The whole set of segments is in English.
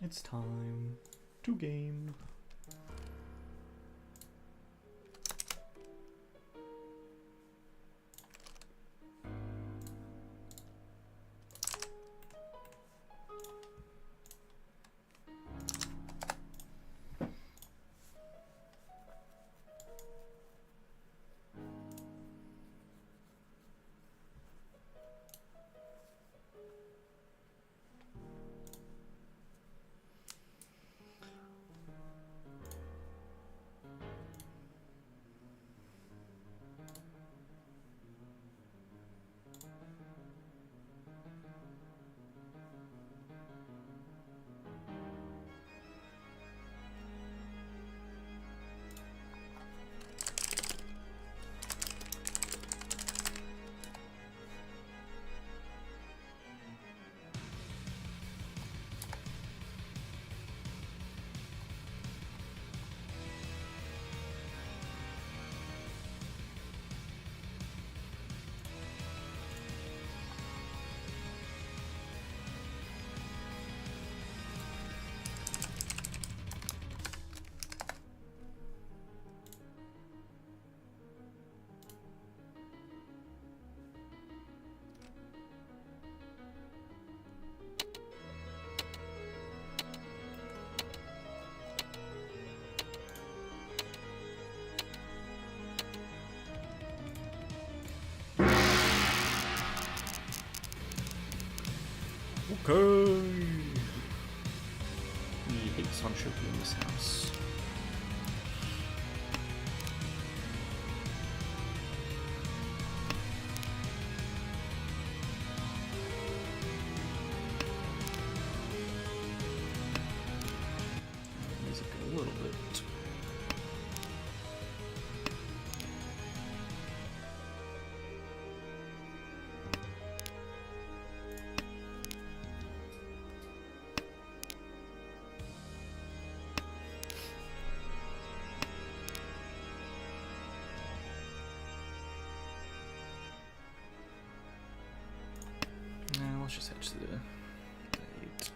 It's time to game. Okay. We hate Sunshoku in this house. Music a little bit. Let's just hedge the 8.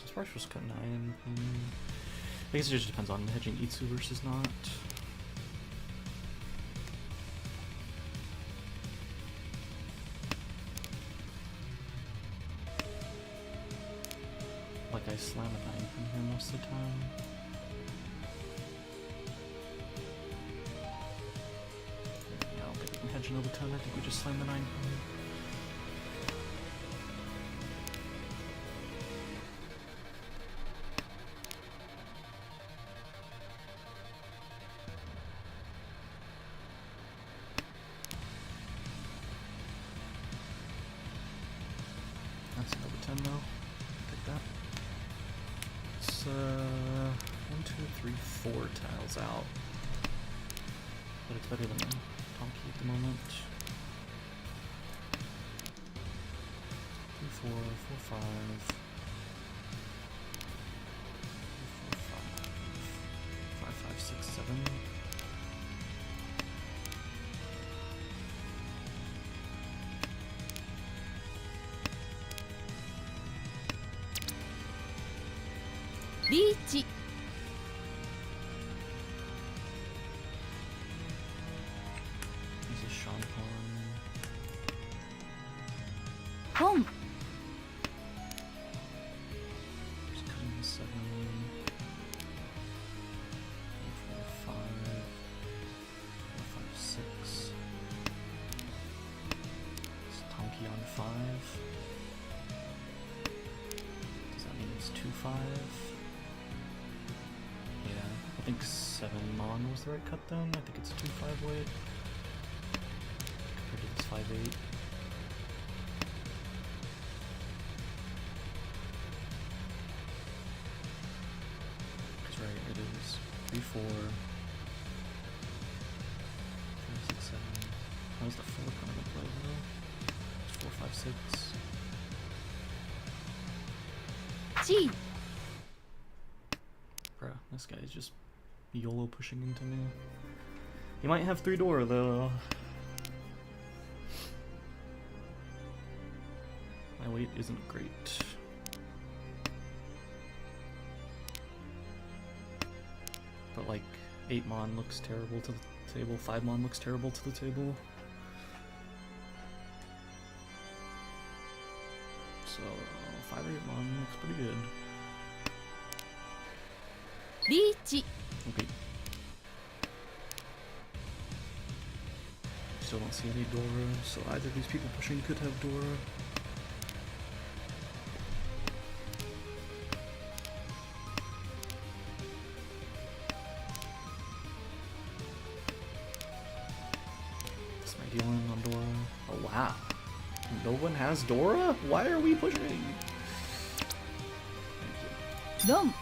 This price was cut 9. I guess it just depends on hedging Itsu versus not. I slam a 9 from here most of the time. Yeah, I'll get it hedge another 10. I think we just slam the 9 from here. That's another 10 though. Take that. 1, 2, 3, 4 tiles out. But it's better than Tonki at the moment. 3, 4, 4, 5. 4, 5. 5, 5, 6, 7. Reach. This is Sean Home. Just cutting the 7. 4, 5. 4, 5, 6. It's Tonki on 5. Does that mean it's 2, 5? I think 7 Mon was the right cut then. I think it's 2-5 weight compared to this 5-8. Because right, it is 3, 4, 5, 6, 7. How's the 4 coming into play though? It's 4, 5, 6. G. Bruh, this guy is just YOLO pushing into me. He might have 3 Dora though. My weight isn't great. But like 8 Mon looks terrible to the table, 5 Mon looks terrible to the table. So 5-8 Mon looks pretty good. Reach. Okay. Still don't see any Dora, so either of these people pushing could have Dora. What's my dealing on Dora? Oh wow. No one has Dora? Why are we pushing? Thank you. Dom.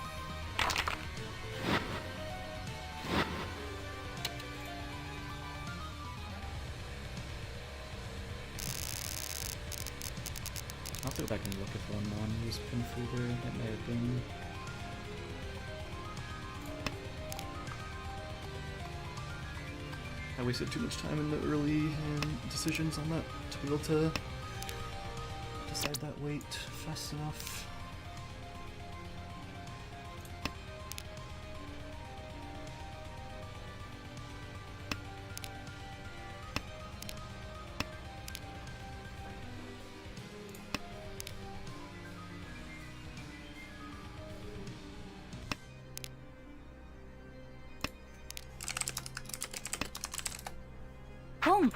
I'll have to go back and look if one Mon was pinned through there. That may have been. I wasted too much time in the early decisions on that to be able to decide that weight fast enough. Home.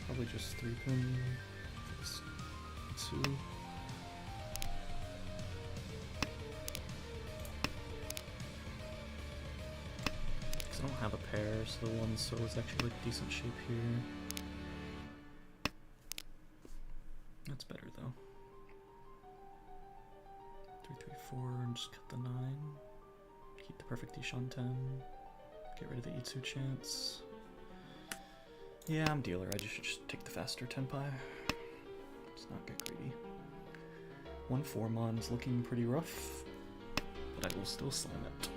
Probably just 3 pin. 2. Because I don't have a pair, so the 1 so is actually like decent shape here. That's better though. 3, 3, 4, and just cut the 9. Keep the perfect Ishan 10. Get rid of the Itsu chance. Yeah, I'm dealer. I should just take the faster Tenpai. Let's not get greedy. 1 4 Mon is looking pretty rough, but I will still slam it.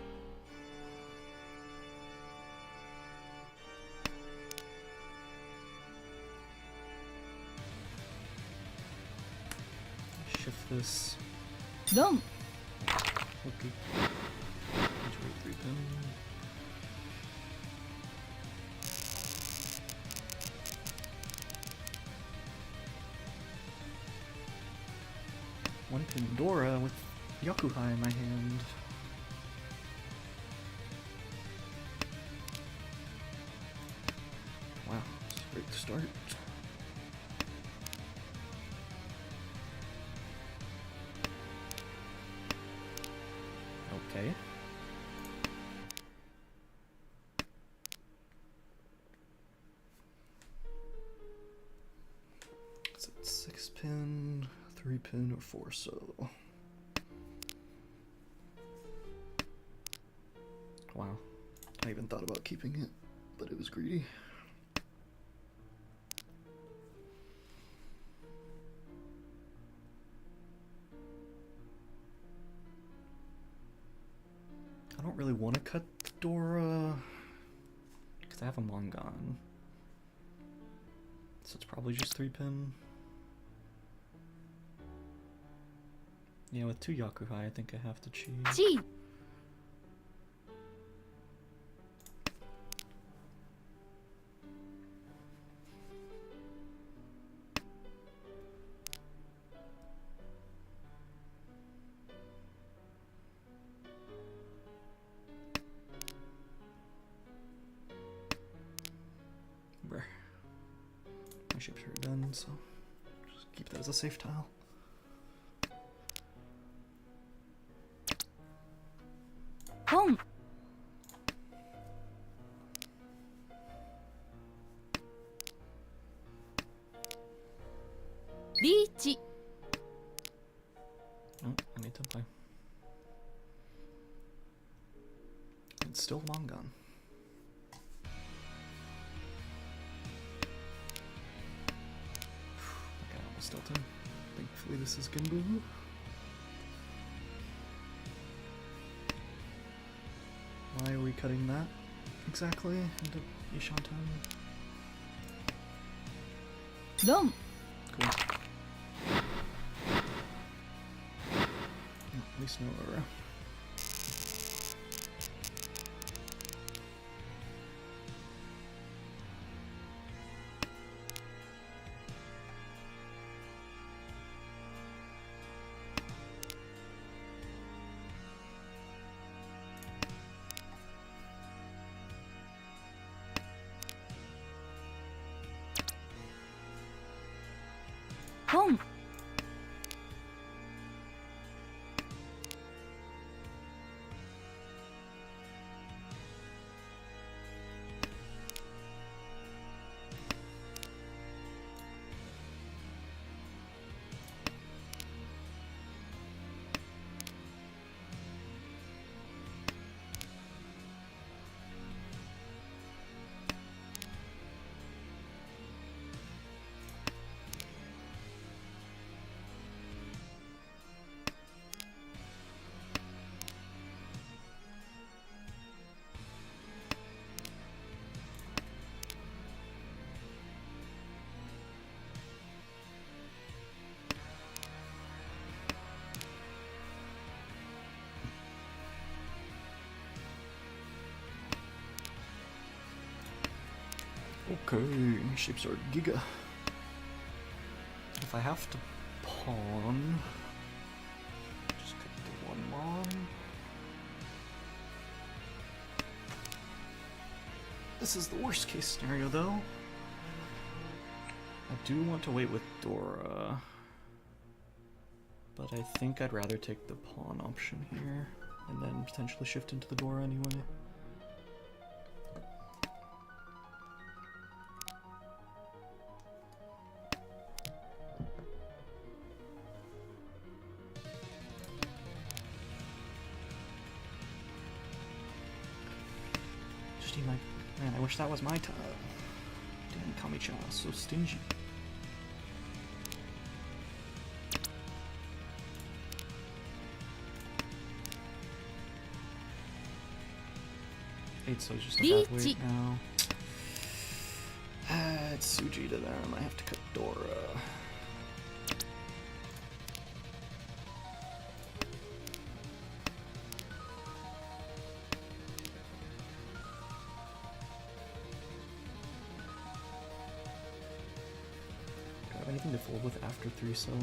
Shift this. Dom. Okay. Enjoy 3 pin. One pin Dora with Yakuhai in my hand. Wow, it's a great start. Okay. Is it 6 pin? 3 pin or 4 so. Wow, I even thought about keeping it, but it was greedy. I don't really want to cut the Dora because I have a Mongon, so it's probably just 3 pin. Yeah, with 2 Yakuhai, I think I have to cheese. G. shapes are done, so just keep that as a safe tile. Pon. Reach. Oh, I need to play. It's still long gone. Okay, almost dealt him. Thankfully this is Ginbu. Why are we cutting that exactly into Ishantan? Don. Cool. At least no aura. Pon. Okay, shapes are Giga. If I have to pawn, just cut the one mon. This is the worst case scenario though. I do want to wait with Dora, but I think I'd rather take the pawn option here and then potentially shift into the Dora anyway. Man, I wish that was my tile. Damn, Kami-chan, so stingy. So it's just a bad weight now. It's Suji to them. I have to cut Dora. Do I have anything to fold with after 3-cell?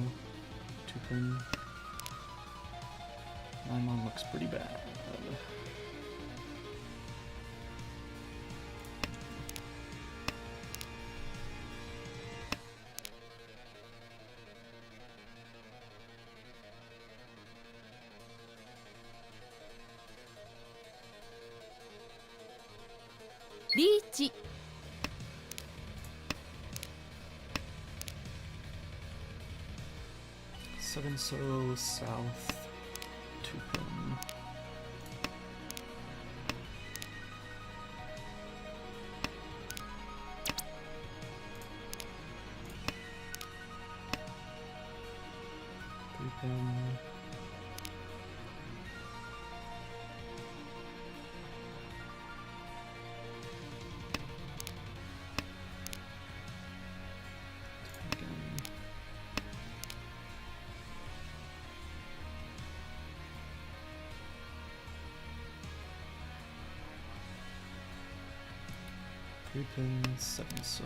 2-pin? 9-mon looks pretty bad. Reach. 7-so south 2-pin. Three-pin. Three-pin, 7-so.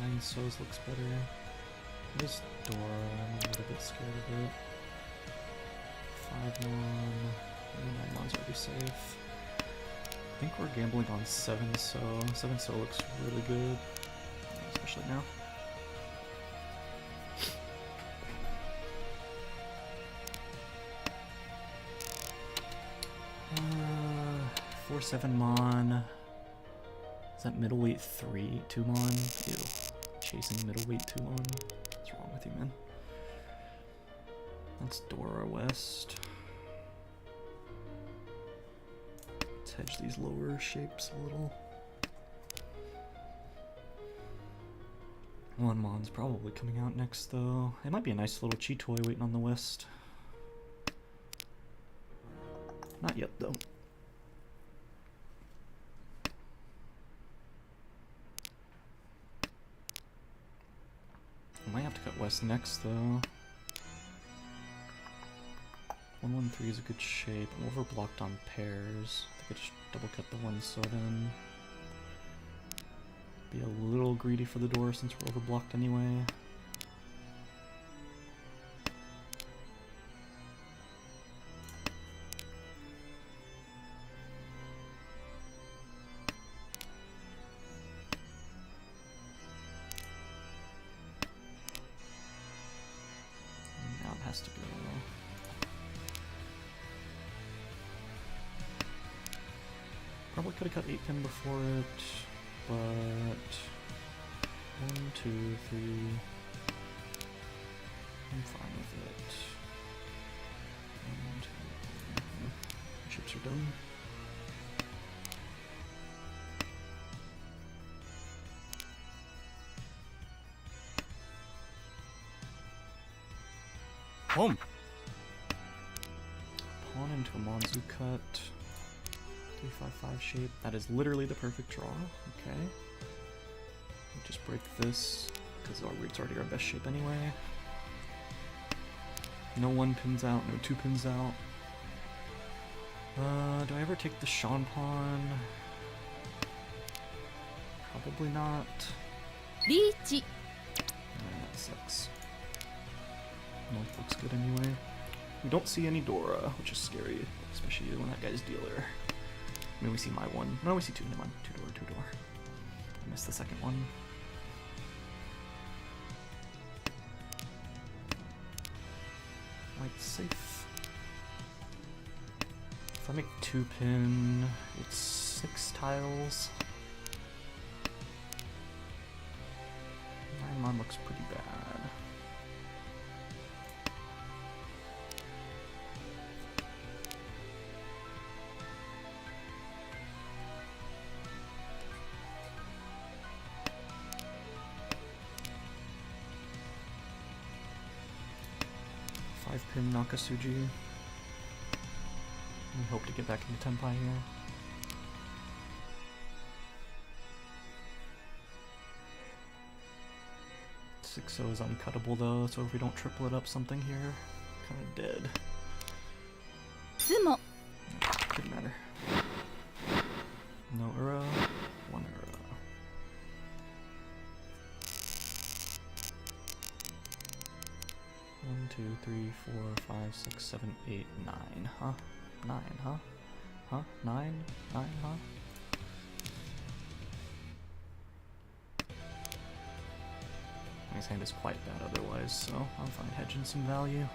9-sos looks better. This Dora, I'm a little bit scared of it. 5-mon. 9 mon's already safe. I think we're gambling on 7 so. 7 so looks really good, especially now. 4-7 mon. Is that middleweight 2 mon? Ew. Chasing middleweight 2 mon. What's wrong with you, man? That's Dora West. Let's hedge these lower shapes a little. 1 mon's probably coming out next though. It might be a nice little chi toy waiting on the west. Not yet though. I might have to cut west next though. 1-1-3 is a good shape. I'm overblocked on pairs. I think I just double cut the 1 so then. Be a little greedy for the door since we're overblocked anyway. Now it has to go. Probably could have cut 8 pin before it, but 1, 2, 3. I'm fine with it. 1, 2, 3. Chips are done. Home. Pawn into a Monzu cut. 3-5-5 shape. That is literally the perfect draw. Okay. We just break this because it's already our best shape anyway. No 1 pins out, no 2 pins out. Do I ever take the Sean pawn? Probably not. リーチ That sucks. North looks good anyway. We don't see any Dora, which is scary, especially when that guy's dealer. I mean, we see my 1. No, we see 2. Never mind. 2 door. I missed the second one. White's safe. If I make 2 pin, it's 6 tiles. 9 mon looks pretty bad. Pin Nakasuji. We hope to get back into Tenpai here. Six O is uncuttable though, so if we don't triple it up something here, kind of dead. ツモ Didn't matter. No Ura, 1 Ura. One, 2, 3, 4, 5, 6, 7, 8, 9, huh? 9, huh? Huh? 9? 9, huh? His hand is quite bad otherwise, so I'm fine hedging some value.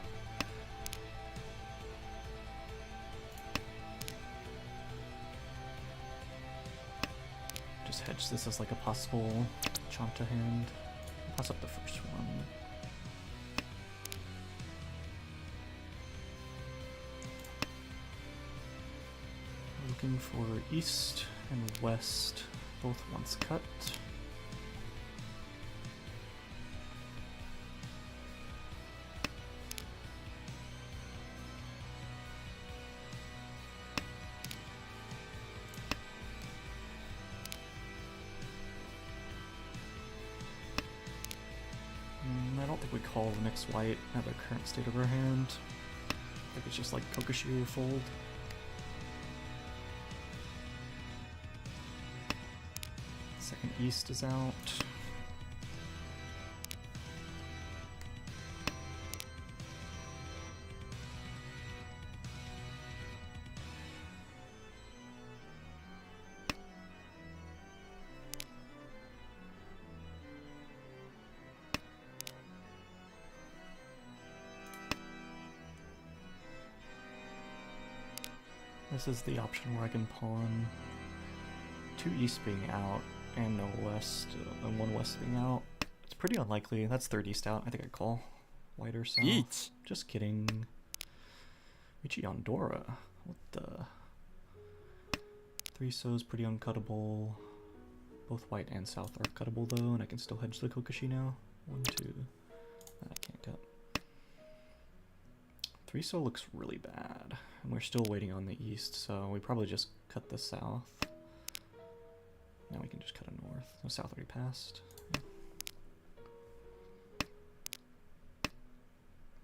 Just hedge this as like a possible Chanta hand. Pass up the first one. Looking for east and west, both once cut. I don't think we call the next white at the current state of our hand. I think it's just like Kokushu or fold. Second east is out. This is the option where I can pawn 2 east being out and no west, and 1 west being out. It's pretty unlikely. That's 3rd east out. I think I call white or south. Each. Just kidding. Richie Andorra. What the? 3 so's pretty uncuttable. Both white and south are cuttable though, and I can still hedge the Kokoshi now. 1, 2. That I can't cut. 3 so looks really bad, and we're still waiting on the east, so we probably just cut the south. Now we can just cut a north. No, south already passed.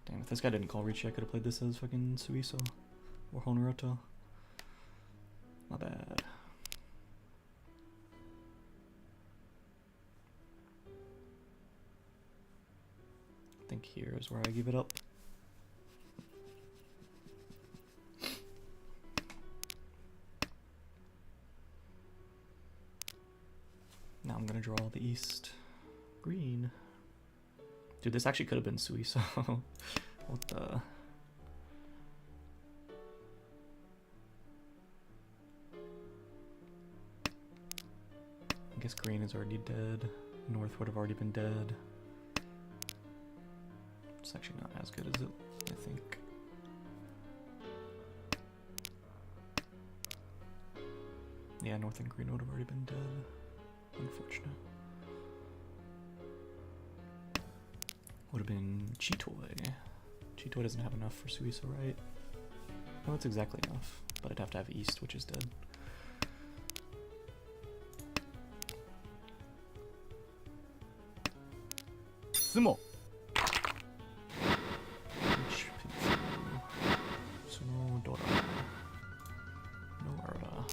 Damn, if this guy didn't call Ricci, I could have played this as fucking Suiso or Honorato. My bad. I think here is where I give it up. Now I'm gonna draw the east green. Dude, this actually could have been Suiso. What the? I guess green is already dead. North would have already been dead. It's actually not as good as it, I think. Yeah, north and green would have already been dead. Unfortunate. Would have been Chitoy. Chitoy doesn't have enough for Suiso, right? No, it's exactly enough, but I'd have to have east, which is dead. Sumo. Sumo Dora. Nora.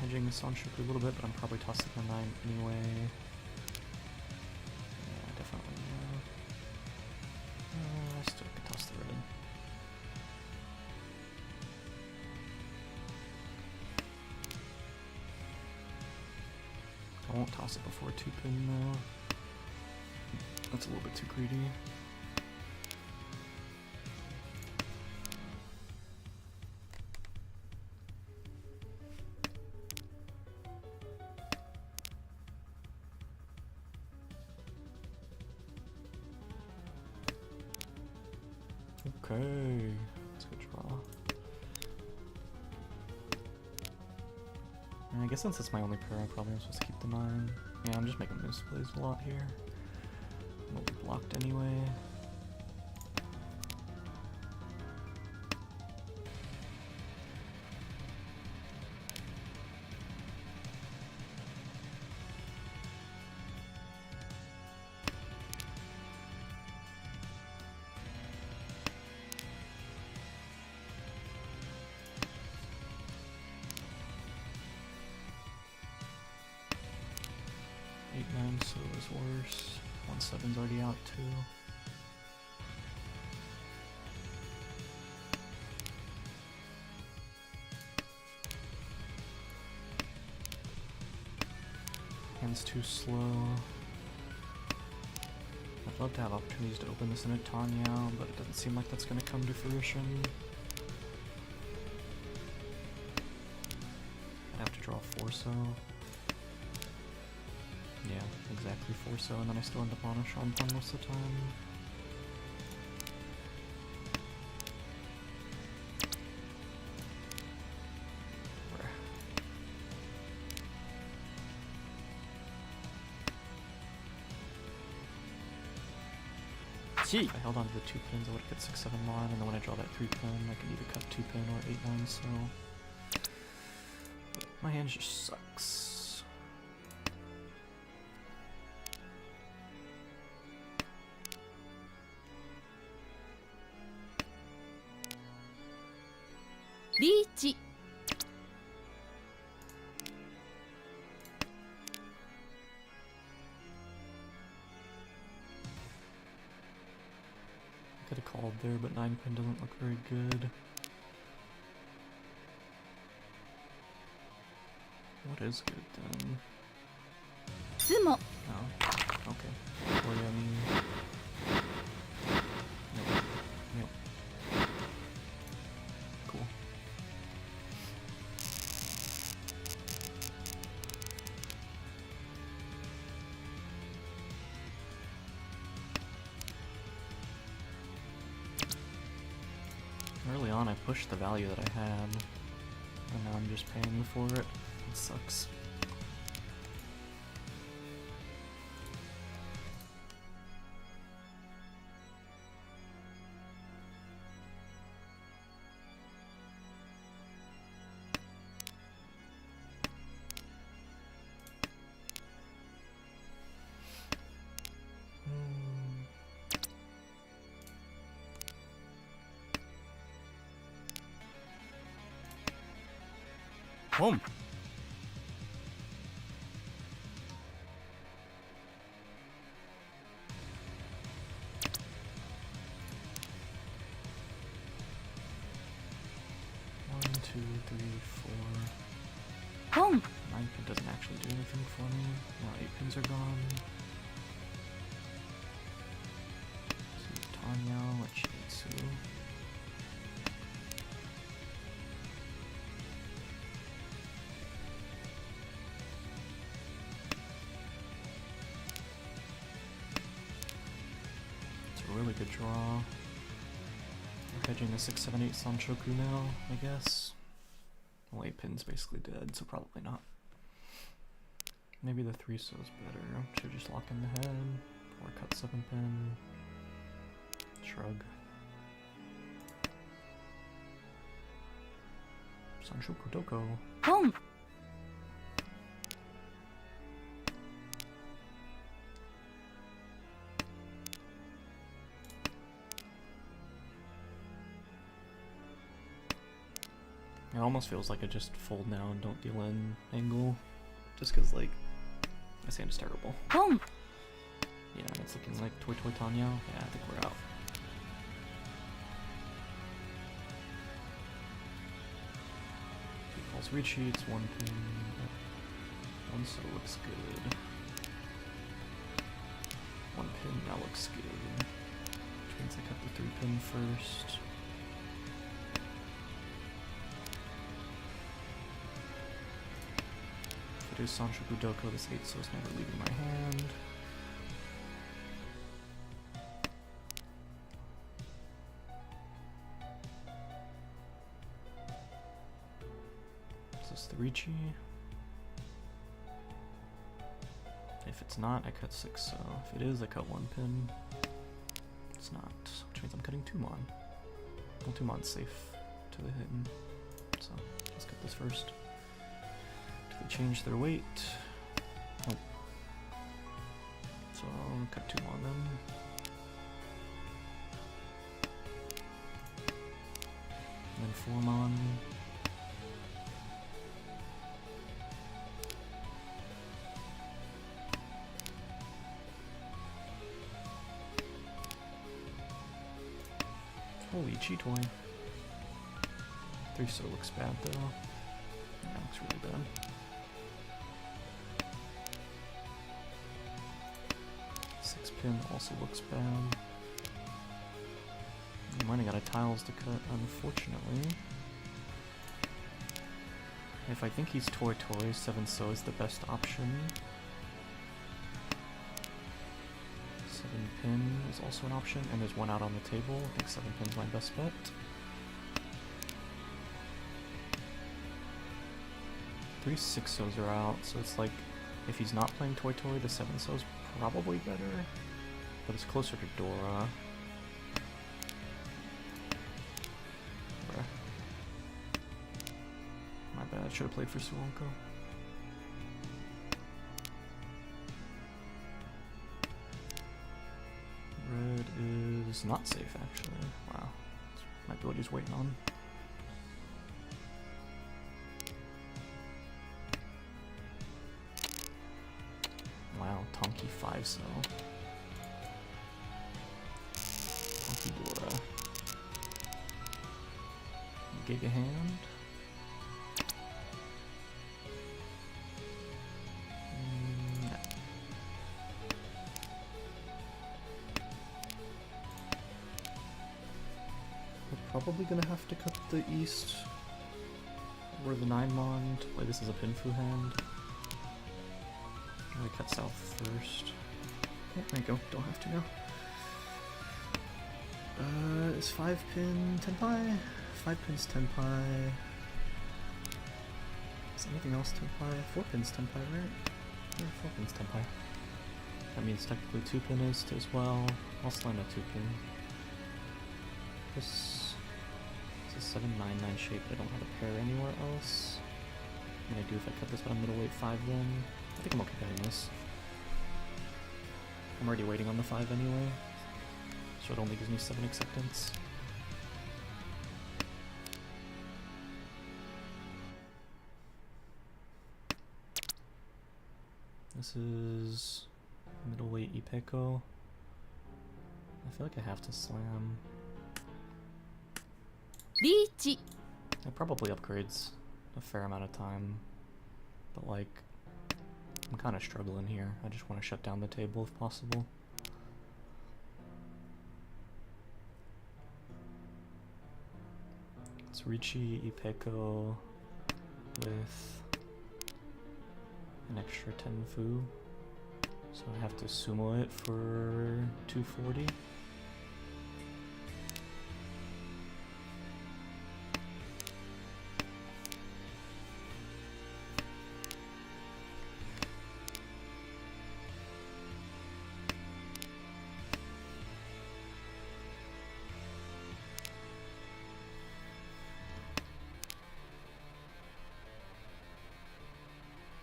Hedging the Sanshoku a little bit, but I'm probably tossing the 9 anyway. Yeah, definitely. Still can toss the red. I won't toss it before 2-pin though. That's a little bit too greedy. Okay, that's a good draw. And I guess since it's my only pair, I probably am supposed to keep the 9. Yeah, I'm just making moose plays a lot here. We'll be blocked anyway. Eight, 9, so is worse. 1-7's already out too. Hand's too slow. I'd love to have opportunities to open this in a Tanya, but it doesn't seem like that's going to come to fruition. I'd have to draw 4-so. Yeah, exactly 4-so, and then I still end up on a Shanpan most of the time. Where? Chi. If I held on to the 2 pins, I would have cut 6-7 line, and then when I draw that 3 pin, I can either cut 2 pin or 8-9, so... My hand just sucks. Reach. there, but 9 pin doesn't look very good. What is good then? つも Oh, okay. William. Nope. Nope. Cool. Early on I pushed the value that I had, and now I'm just paying for it. It sucks. Home. One, two, three, four. ポン 9 pin doesn't actually do anything for me. Now 8 pins are gone. So Tanya, Wachitsu. It's a really good draw. We're hedging the 6, 7, 8 Sanchoku now, I guess. Well, 8 pin's basically dead, so probably not. Maybe the 3 so is better. Should just lock in the head. Or cut 7 pin. Shrug. Sanchoku Doko. ポン It almost feels like I just fold now and don't deal in angle. Just cause like, this hand is terrible. ポン Yeah, it's looking like Toy Toy Tanya. Yeah, I think we're out. Two calls retreats, 1 pin. 1 so looks good. 1 pin now looks good. Which means I cut the 3 pin first. If it is Sanchoku Doko, this 8 so is never leaving my hand. Is this the Ricci? If it's not, I cut 6 so. If it is, I cut 1 pin. It's not, which means I'm cutting 2 mon. Well, 2 mon's safe to the hidden. So, let's cut this first. Do they change their weight? Nope. So, I'll cut 2 mon then. And then 4 mon. Holy Chi-Toy. 3 so looks bad though. Yeah, looks really bad. 6 pin also looks bad. I'm running out of tiles to cut, unfortunately. If I think he's Toy Toy, 7 so is the best option. 7 pin is also an option, and there's 1 out on the table. I think 7 pin's my best bet. 3 6 so's are out, so it's like, if he's not playing Toy Toy, the 7 so's probably better, but it's closer to Dora. Bruh. My bad, should have played for Suwonko. Red is not safe, actually. Wow. Might be what he's waiting on. Wow, Tonki 5 so. Tonki Dora. Giga hand. No. We're probably gonna have to cut the east or the 9-mon to play this as a Pinfu hand. I'm gonna cut south first. Yeah, there you go, don't have to now. Is 5-pin Tenpai? 5 pins Tenpai. Is anything else Tenpai? 4 pins Tenpai, right? Yeah, 4 pins Tenpai. That means technically 2-pin is as well. I'll slam a 2-pin. This is a 7-9-9 shape, but I don't have a pair anywhere else. I mean, I do if I cut this, but I'm middleweight 5 then. I think I'm okay cutting this. I'm already waiting on the 5 anyway, so it only gives me 7 acceptance. This is middleweight Ipeco. I feel like I have to slam. Reach. It probably upgrades a fair amount of time, but like, I'm kind of struggling here. I just want to shut down the table if possible. It's Ricci Ipeco with an extra 10 fu, so I have to sumo it for 240.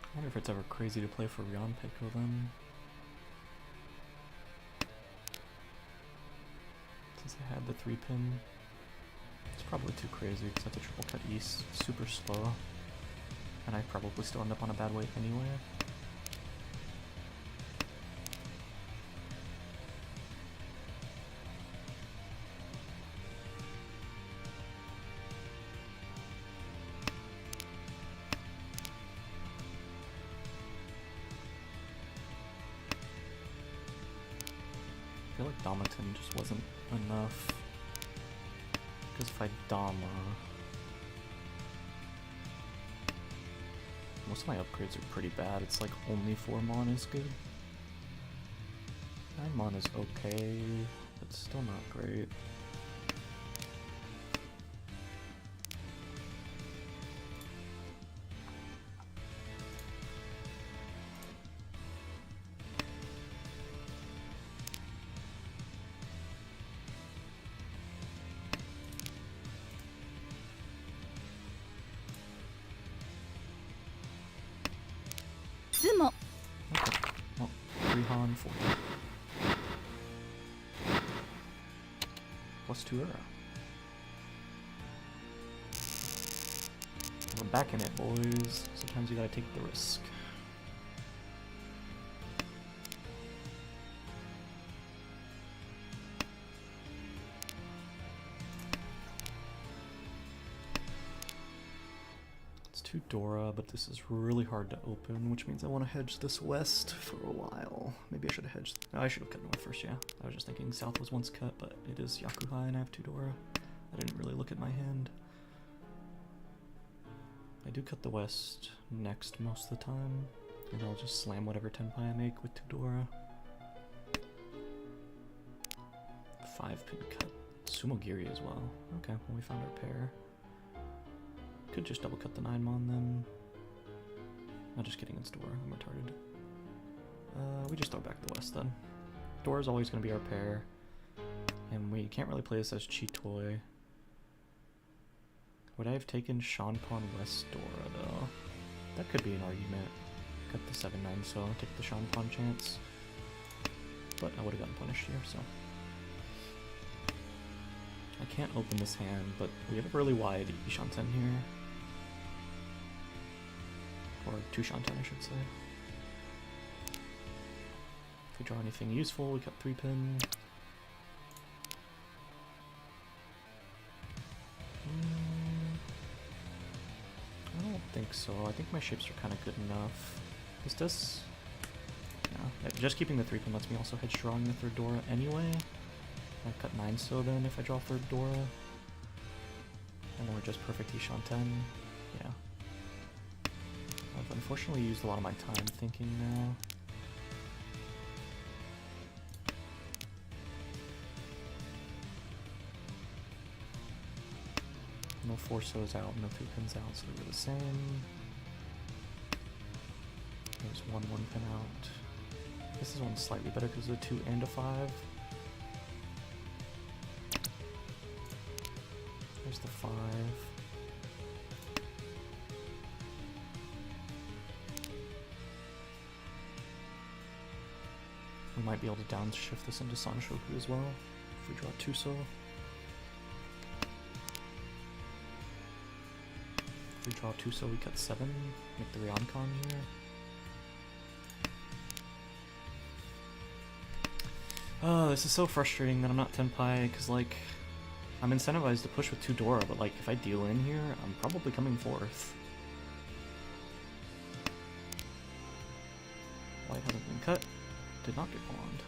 I wonder if it's ever crazy to play for Ryan Peko then. Since I had the 3-pin. It's probably too crazy because I have to triple cut east super slow. And I probably still end up on a bad weight anyway. I feel like Damaton just wasn't enough. Because if I Dama, most of my upgrades are pretty bad. It's like only 4-mon is good. 9-mon is okay, but still not great. Sumo. Okay, well, 3-han, 4. Plus 2 era. We're back in it, boys. Sometimes you gotta take the risk. It's 2 Dora, but this is really hard to open, which means I want to hedge this west for a while. Maybe I should have hedged. No, I should have cut north first, yeah. I was just thinking south was once cut, but it is Yakuhai and I have 2 Dora. I didn't really look at my hand. I do cut the west next most of the time, and I'll just slam whatever Tenpai I make with 2 Dora. 5-pin cut. Sumogiri as well. Okay, well we found our pair. Could just double cut the 9-mon then. Not just kidding, it's Dora. I'm retarded. We just throw back the west then. Dora's always going to be our pair. And we can't really play this as Chitoy. Would I have taken Shanpan West Dora though? That could be an argument. Cut the 7-9, so I'll take the Shanpan chance. But I would have gotten punished here, so. I can't open this hand, but we have a really wide Ishanten here. Or 2 Shanten, I should say. If we draw anything useful, we cut 3-pin. don't think so. I think my shapes are kind of good enough. This does... Yeah, just keeping the 3-pin lets me also hedge drawing the third Dora anyway. I cut 9 so then if I draw third Dora. Or just perfect Ishan 10. Yeah. I've unfortunately used a lot of my time thinking now. No 4 so's out, no 2 pins out, so they're the same. There's 1 pin out. This is one slightly better because of a 2 and a 5. There's the 5. We might be able to downshift this into Sanshoku as well, if we draw 2 so. If we draw 2 so, we cut 7, make the Ryoncon here. Oh, this is so frustrating that I'm not Tenpai, because, like, I'm incentivized to push with 2 Dora, but, like, if I deal in here, I'm probably coming 4th. White hasn't been cut. Did not get pawned.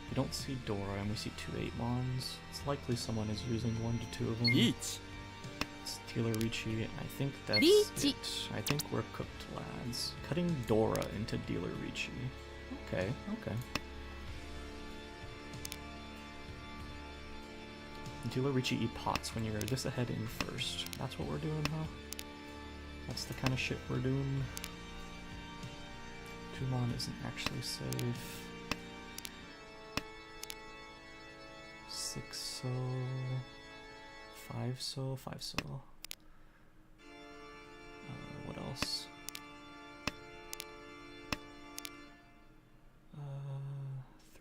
We don't see Dora, and we see 2 8-mons. It's likely someone is using 1 to 2 of them. Each. It's Taylor Ricci. I think that's Ricci. it. I think we're cooked, lads. Cutting Dora into Dealer Ricci. Okay, okay. Dealer Ricci eat pots when you're this ahead in first. That's what we're doing, huh? That's the kind of shit we're doing. 2-mon isn't actually safe. 6 so. 5 so. 5 so. What else?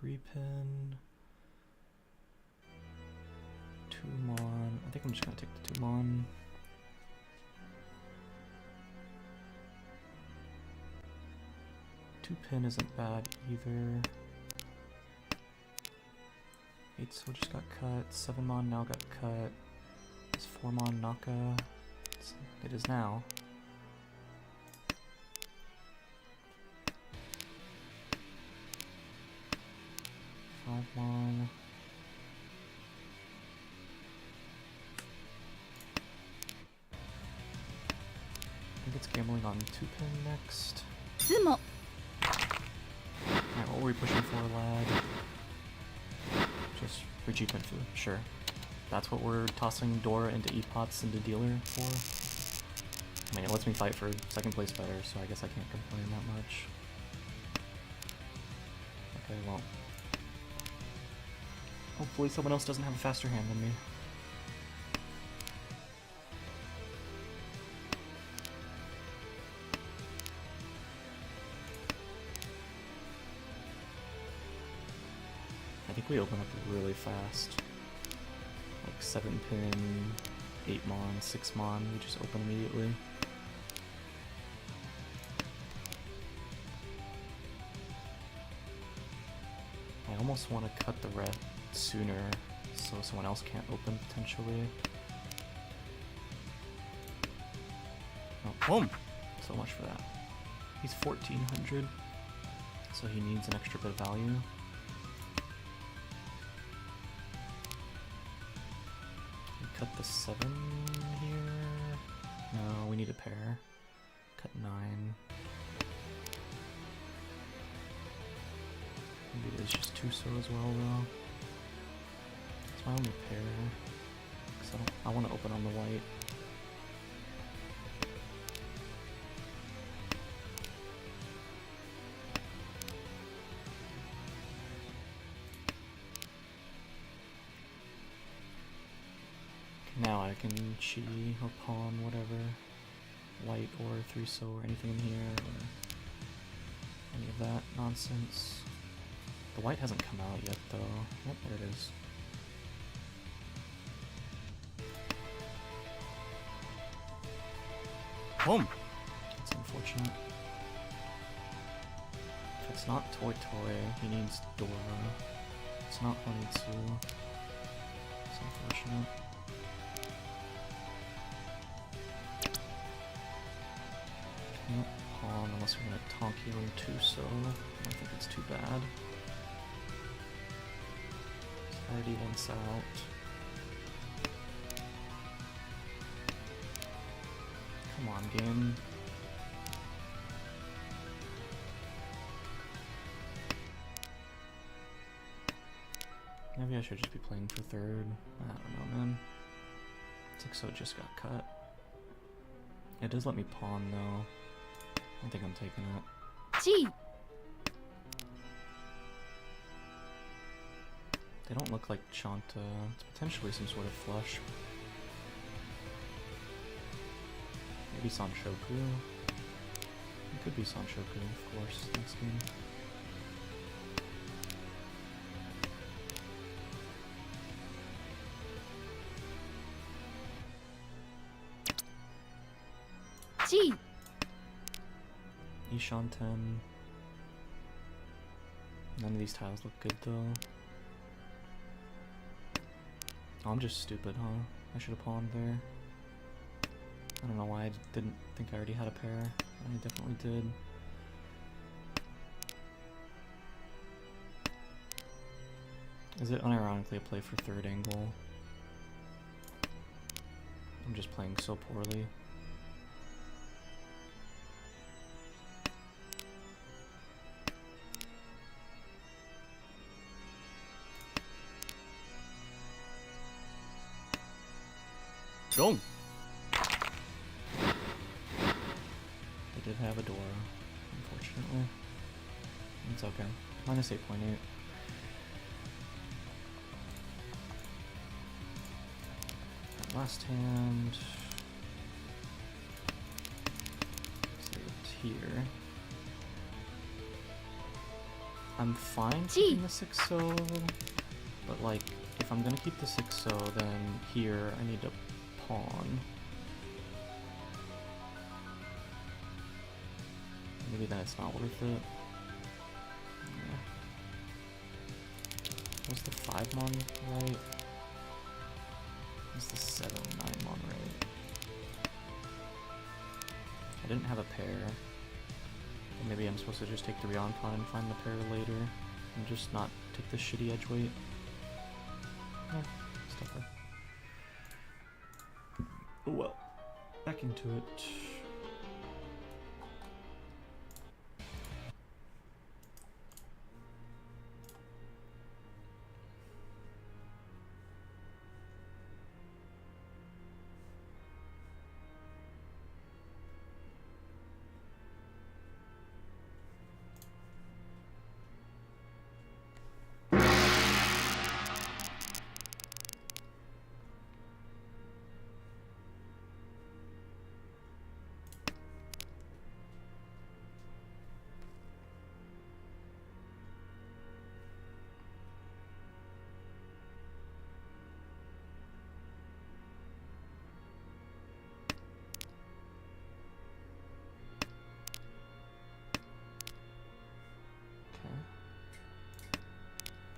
3-pin. 2-mon. I think I'm just gonna take the 2-mon. 2-pin isn't bad either. 8 so just got cut. 7-mon now got cut. Is 4-mon Naka? It is now. Mon. I think it's gambling on 2-pin next. Sumo. Alright, what were we pushing for, lad? Just Ricci Pinfu, sure. That's what we're tossing Dora into E-Pots into dealer for. I mean, it lets me fight for second place better, so I guess I can't complain that much. Okay, well. Hopefully someone else doesn't have a faster hand than me. I think we open up really fast. Like 7-pin, 8-mon, 6-mon, we just open immediately. I almost want to cut the red sooner so someone else can't open potentially. Oh, boom! So much for that. He's 1400, so he needs an extra bit of value. Cut the 7 here. No, we need a pair. Cut 9. Maybe it is just 2 so as well though. It's my only pair. Cause I want to open on the white. Now I can chi or pawn whatever, white or 3 so or anything in here or any of that nonsense. The white hasn't come out yet though. Oh, there it is. Boom! That's unfortunate. If it's not Toy Toy, he needs Dora. It's not Honeytsu. It's unfortunate. long unless we're gonna Tonkyo or 2-so. I don't think it's too bad. It's already once out. Come on, game. Maybe I should just be playing for third. I don't know, man. 6-0 just got cut. It does let me pawn, though. I think I'm taking it. G. They don't look like Chanta. It's potentially some sort of flush. Maybe Sanshoku. It could be Sanshoku, of course, next game. G. Ishan 10. None of these tiles look good though. Oh, I'm just stupid, huh? I should have pawned there. I don't know why I didn't think I already had a pair. I definitely did. Is it unironically a play for third angle? I'm just playing so poorly. Go! They did have a door, unfortunately. It's okay. Minus 8.8. Last hand. So it's here. I'm fine keeping the 6-0, but like, if I'm gonna keep the 6-0, then here I need to pawn. Maybe that's not worth it. Yeah. Was the 5-mon right? Was the 7-9-mon right? I didn't have a pair. Maybe I'm supposed to just take the Rion pawn and find the pair later, and just not take the shitty edge weight. Yeah, stuff like. Oh well, back into it.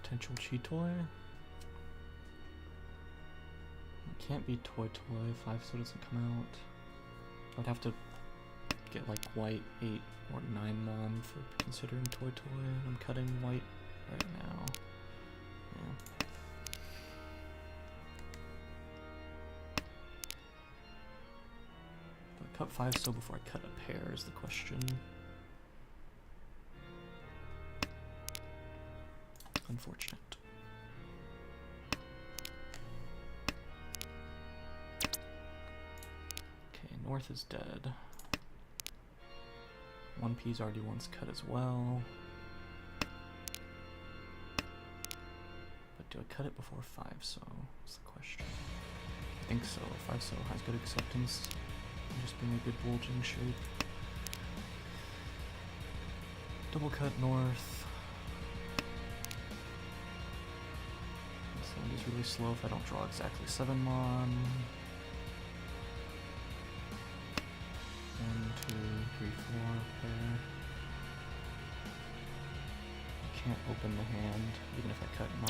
Potential Chitoy. It can't be Toy Toy. 5-so doesn't come out. I'd have to get like white 8 or 9-mon for considering Toy Toy. I'm cutting white right now. Yeah. Do I cut 5-so before I cut a pair is the question. Unfortunate. Okay, North is dead. 1P's already once cut as well. But do I cut it before 5-so? Is the question. I think so. 5-so has good acceptance. Just being a good bulging shape. Double cut North. It's really slow if I don't draw exactly 7-mon. 1, 2, 3, 4 pair. I can't open the hand, even if I cut 9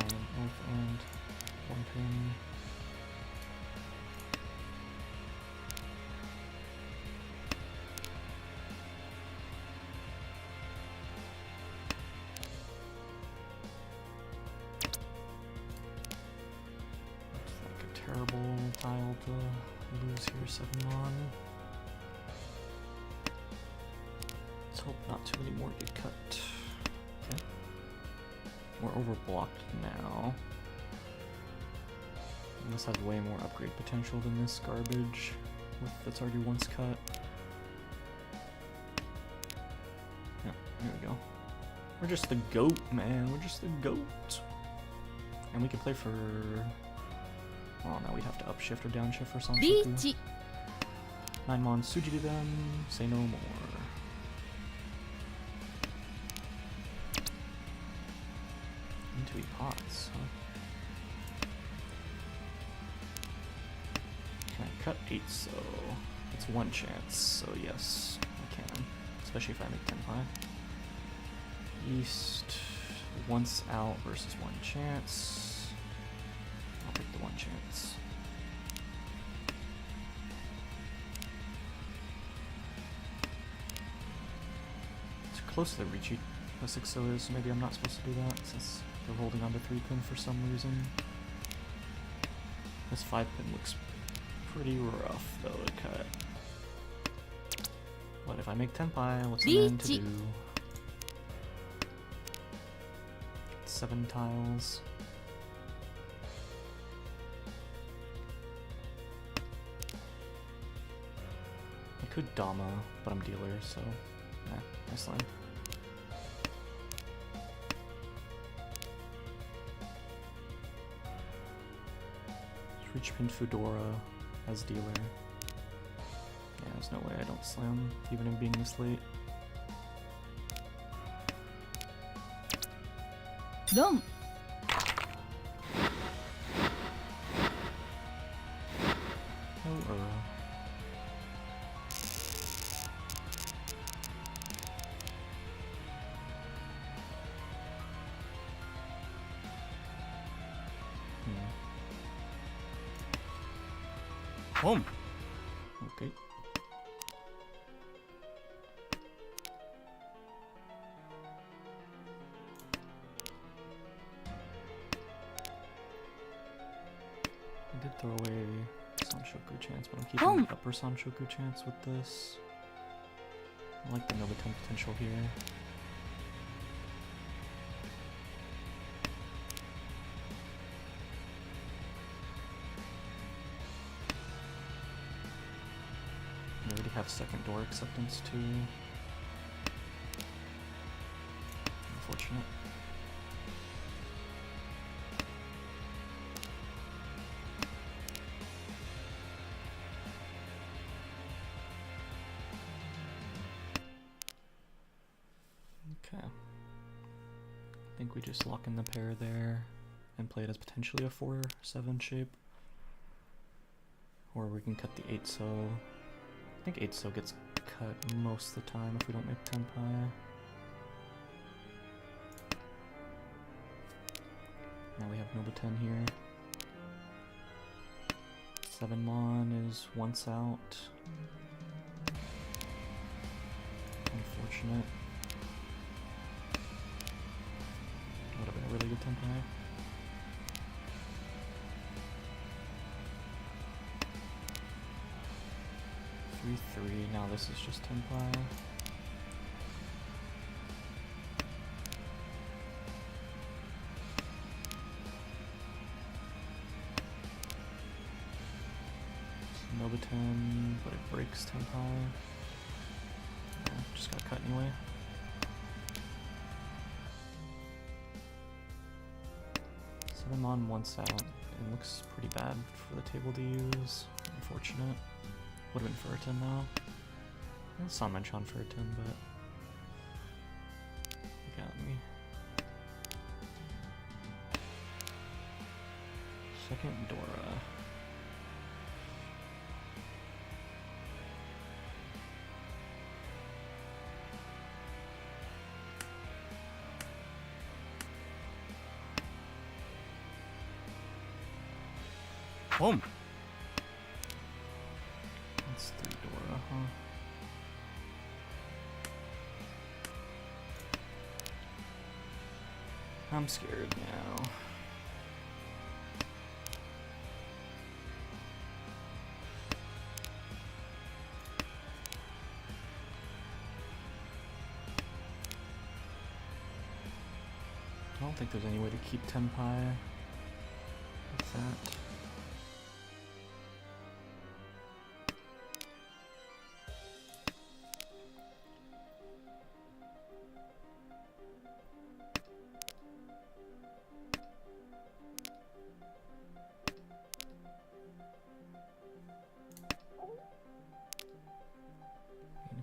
oath and 1 pin. terrible tile to lose here, 7 on. Let's hope not too many more get cut. Okay. We're overblocked now. This has way more upgrade potential than this garbage that's already once cut. Yeah, here we go. We're just the GOAT, man. We're just the GOAT. And we can play for... Oh, now we'd have to upshift or downshift for Sanshoku. Richi. 9 mon Suji to them. Say no more. Into pots, huh? Can I cut 8 so? It's 1 chance, so yes, I can. Especially if I make 10 pie. East, once out versus 1 chance. I'll take the 1 chance. It's close to the Richi. The 6-0 is, so maybe I'm not supposed to do that since they're holding on to 3-pin for some reason. This 5-pin looks pretty rough though to cut. What if I make 10 pie? What's the man to do? 7 tiles. I could Dama, but I'm dealer, so nice line. Rich Pin Fedora as dealer. Yeah, there's no way I don't slam, even in being this late. Dom. Oh, Home. Okay. I did throw away Sanshoku chance, but I'm keeping the upper Sanshoku chance with this. I like the Nobuten potential here. I already have second door acceptance too. Unfortunate. Okay. I think we just lock in the pair there and play it as potentially a 4-7 shape. Or we can cut the 8-so. I think 8-so gets cut most of the time if we don't make 10 pie. Now we have Nobuten here. 7 mon is once out. Unfortunate. Would have been a really good 10 pie. Three. Now this is just 10 pie. Nobuten, but it breaks 10 pie. Yeah, just got cut anyway. Seven on once out. It looks pretty bad for the table to use. Unfortunate. Would have been Furiton though. I saw Menchon Furiton, but you got me. Second Dora. Home. That's 3 Dora, huh? I'm scared now. don't think there's any way to keep Tenpai with that.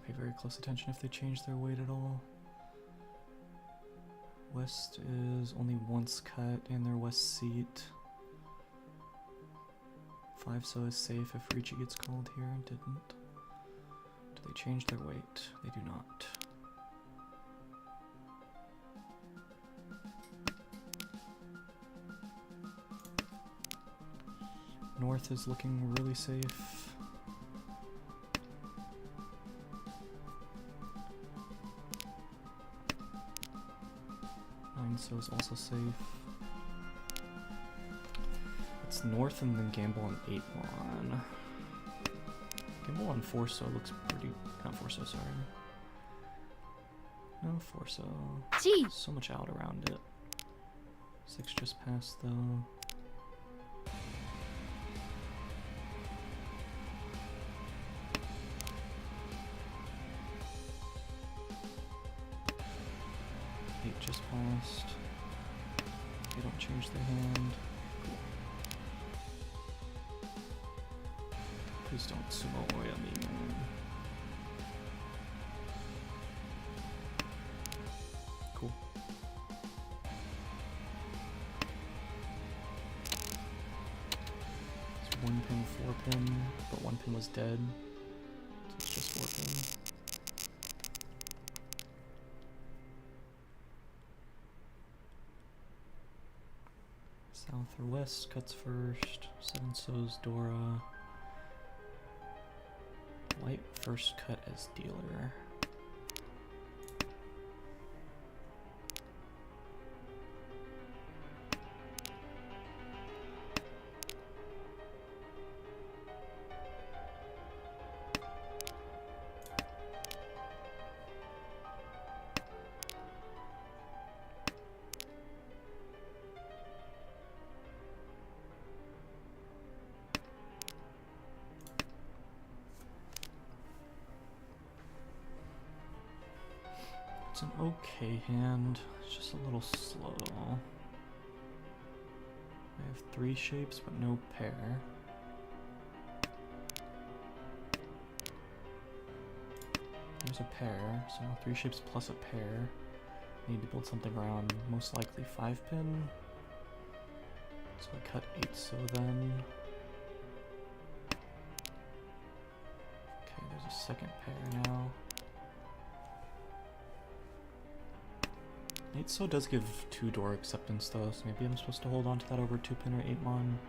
Pay very close attention if they change their weight at all. West is only once cut in their west seat. 5 so is safe if Ricci gets called here and didn't. Do they change their weight? They do not. North is looking really safe. So is also safe. It's North and then gamble on 8 mon. Gamble on 4 so looks pretty. Not 4 so, sorry. No 4 so. G. So much out around it. 6 just passed though. Just passed. They don't change their hand. Cool. Please don't sumo oi on me, man. Cool. It's 1 pin, 4 pin, but 1 pin was dead. So it's just 4 pin. South or west cuts first. 7 so's Dora. White first cut as dealer. It's an okay hand, it's just a little slow. I have 3 shapes but no pair. There's a pair, so now 3 shapes plus a pair. I need to build something around most likely 5 pin. So I cut 8 so then. Okay, there's a second pair now. 8 so does give 2 door acceptance though, so maybe I'm supposed to hold on to that over 2 pin or 8 mon.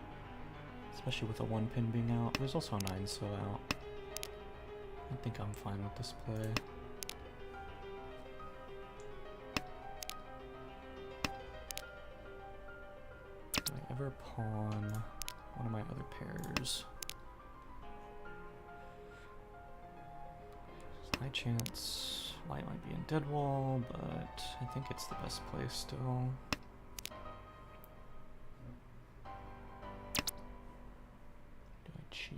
Especially with a 1 pin being out. There's also a 9 so out. I think I'm fine with this play. Do I ever pawn one of my other pairs? High chance white might be in dead wall, but I think it's the best play still. Do I chi?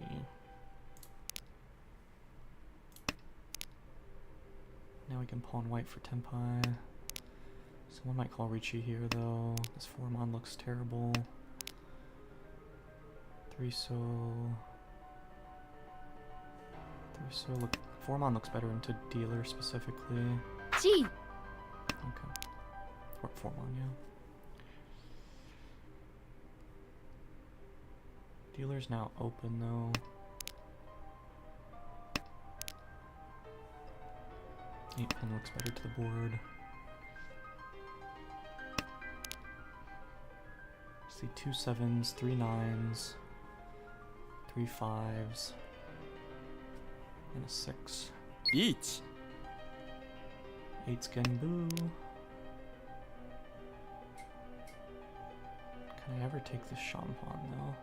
Now we can pawn white for Tenpai. Someone might call Ricci here though. This 4 mon looks terrible. 3 so. 3 so look. 4 mon looks better into dealer specifically. G. Okay. Or 4 mon, yeah. Dealer's now open though. 8 pin looks better to the board. See 2 7s, 3 9s, 3 5s. And a 6. Each. 8's Genbu. Can I ever take this Shanpan though?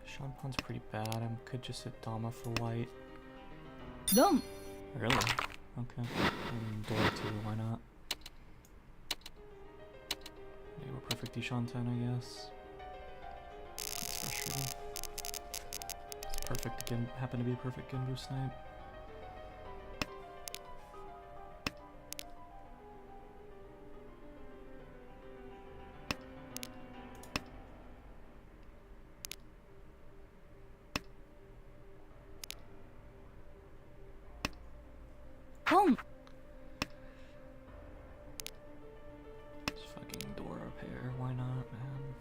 Shanpan's pretty bad. I could just hit Dama for white. Dom. Really? Okay. And Dora too, why not? Maybe we're perfect Deshaunten, I guess. That's frustrating. It's perfect again, happen to be a perfect Genbu snipe. Home. Just fucking Dora pair, why not, man?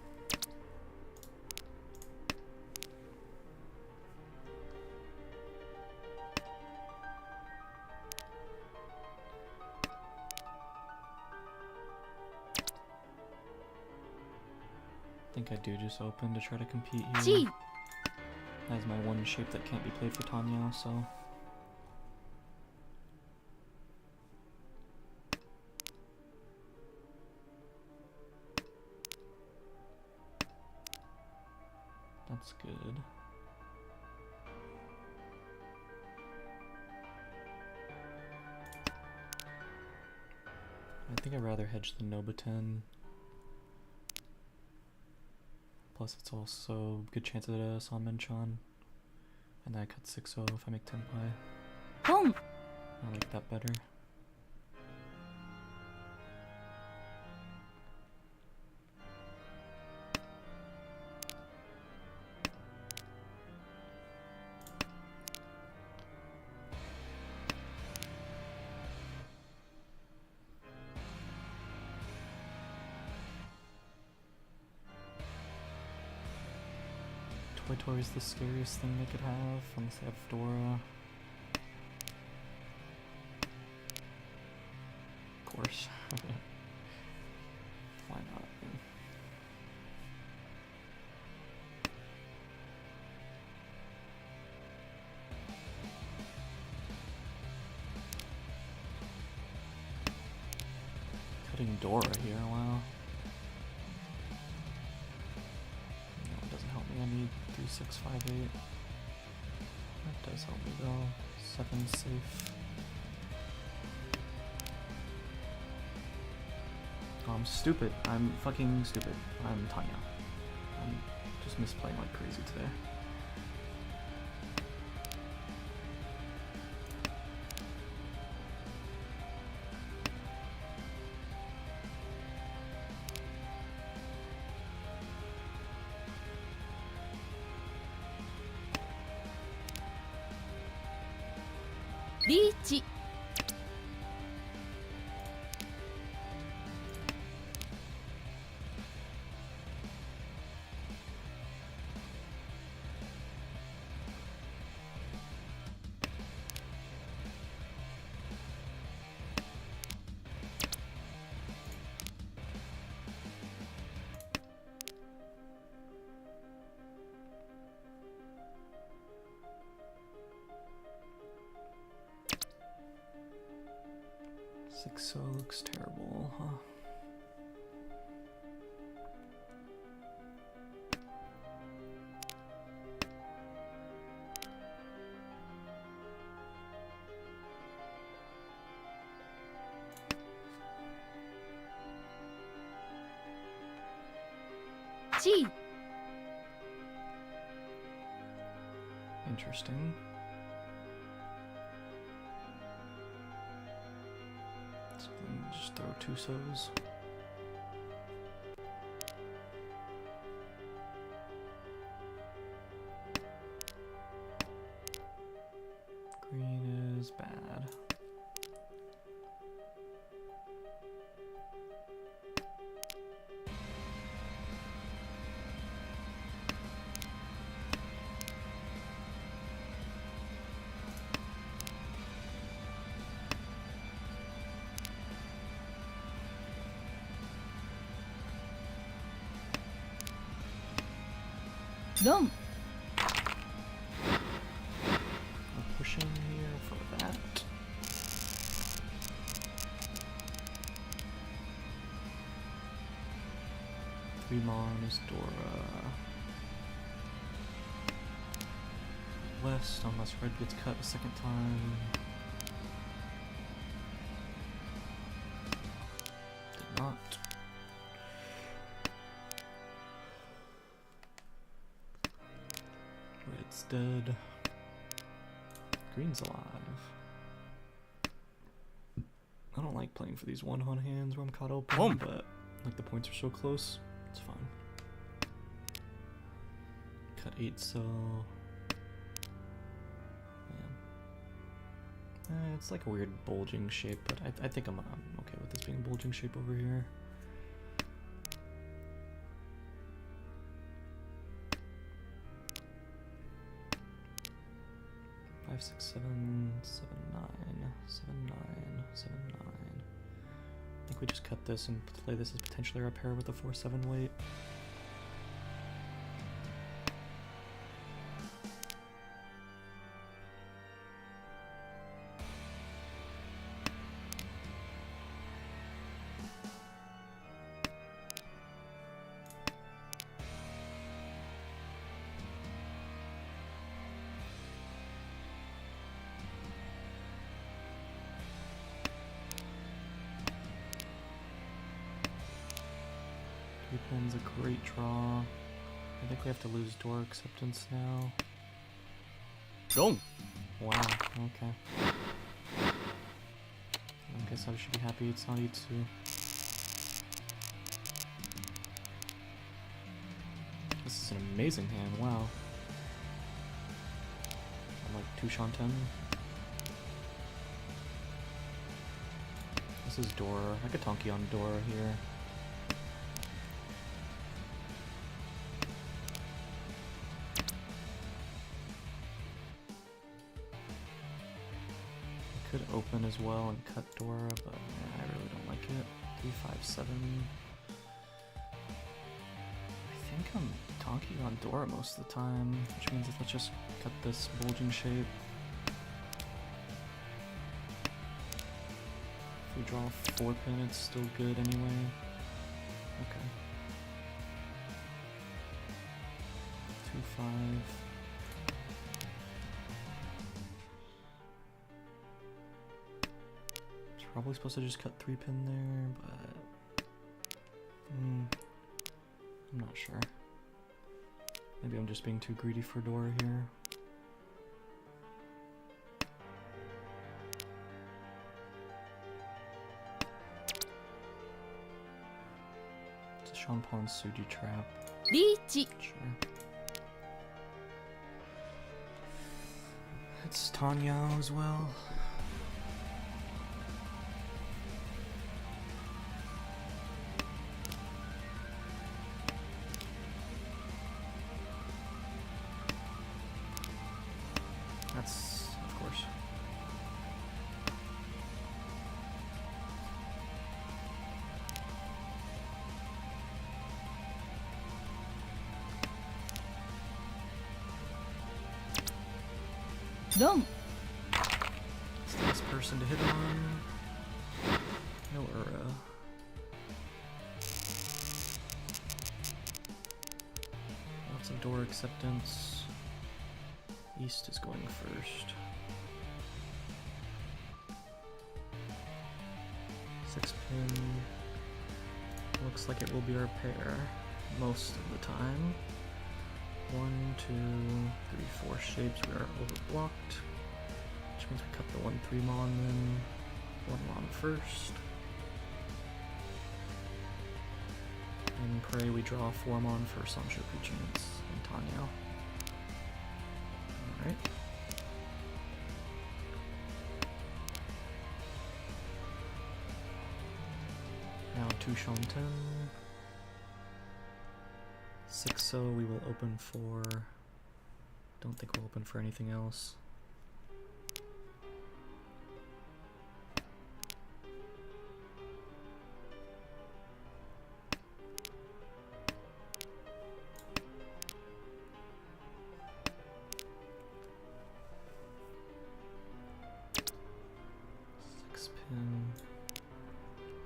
I think I do just open to try to compete here. G. That's my one shape that can't be played for Tanya, so. That's good. I think I'd rather hedge the Nobuten. Plus it's also a good chance at a Sanmenchan. And then I cut 6-0 if I make Tenpai. Home. I like that better. Toy Toy is the scariest thing they could have, unless they have Dora. Of course. Why not? Cutting Dora here, wow. No, it doesn't help me. I need 3, 6, 5, 8. That does help me though. 7 safe. Oh, I'm stupid. I'm fucking stupid. I'm Tanya. I'm just misplaying like crazy today. Reach. So looks terrible, huh? G. Interesting. So then just throw 2 so's. Green is bad. Dom. I'm pushing here for that. Three Mars, Dora. West, unless red gets cut a second time. not. Red's dead. Green's alive. I don't like playing for these one-hon hands where I'm caught open, but like the points are so close, it's fine. Cut 8, so yeah. It's like a weird bulging shape, but I think I'm okay with this being a bulging shape over here. Five, 6, 7, 7, 9, 7, 9, 7, 9. I think we just cut this and play this as potentially our pair with a 4-7 weight. Pin's a great draw. I think we have to lose door acceptance now. Dong. Wow, okay. I guess I should be happy it's not E2. This is an amazing hand, wow. I'm like 2 Shanten. This is Dora. I could Tonki on Dora here. Could open as well and cut Dora, but yeah, I really don't like it. 3, 5, 7. I think I'm Tonki on Dora most of the time, which means let's just cut this bulging shape. If we draw 4 pin, it's still good anyway. Okay. 2, 5. Probably supposed to just cut 3 pin there, but I'm not sure. Maybe I'm just being too greedy for Dora here. It's a Shanpon Suji trap. リーチ Sure. It's Tanya as well. That's, of course. Dong. It's the last person to hit on. No Ura. Lots of door acceptance. East is going first. 6 pin. Looks like it will be our pair most of the time. 1, 2, 3, 4 shapes. We are overblocked, which means we cut the 1-3 mon, then 1 mon first. And pray we draw 4 mon for Sanshoku chance and Tanya. Alright. Now 2 Shanten. 6-0 we will open for... Don't think we'll open for anything else.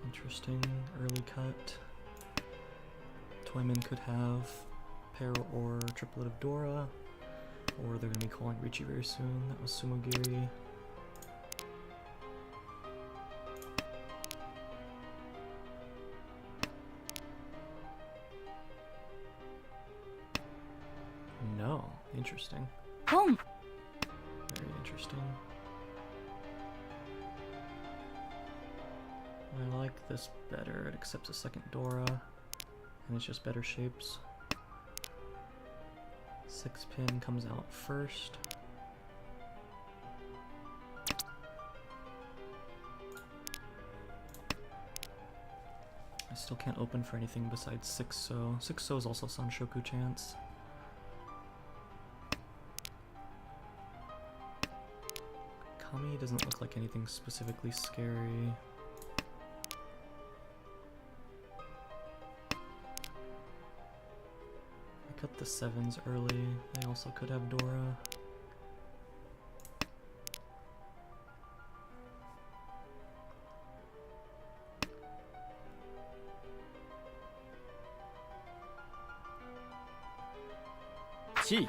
Interesting early cut. Toyman could have pair or triplet of Dora, or they're going to be calling Ricci very soon. That was Sumogiri. Interesting. ポン Very interesting. I like this better. It accepts a second Dora, and it's just better shapes. 6-pin comes out first. I still can't open for anything besides 6-so. 6-so is also Sanshoku chance. Kami doesn't look like anything specifically scary. I cut the 7s early. They also could have Dora. Chi.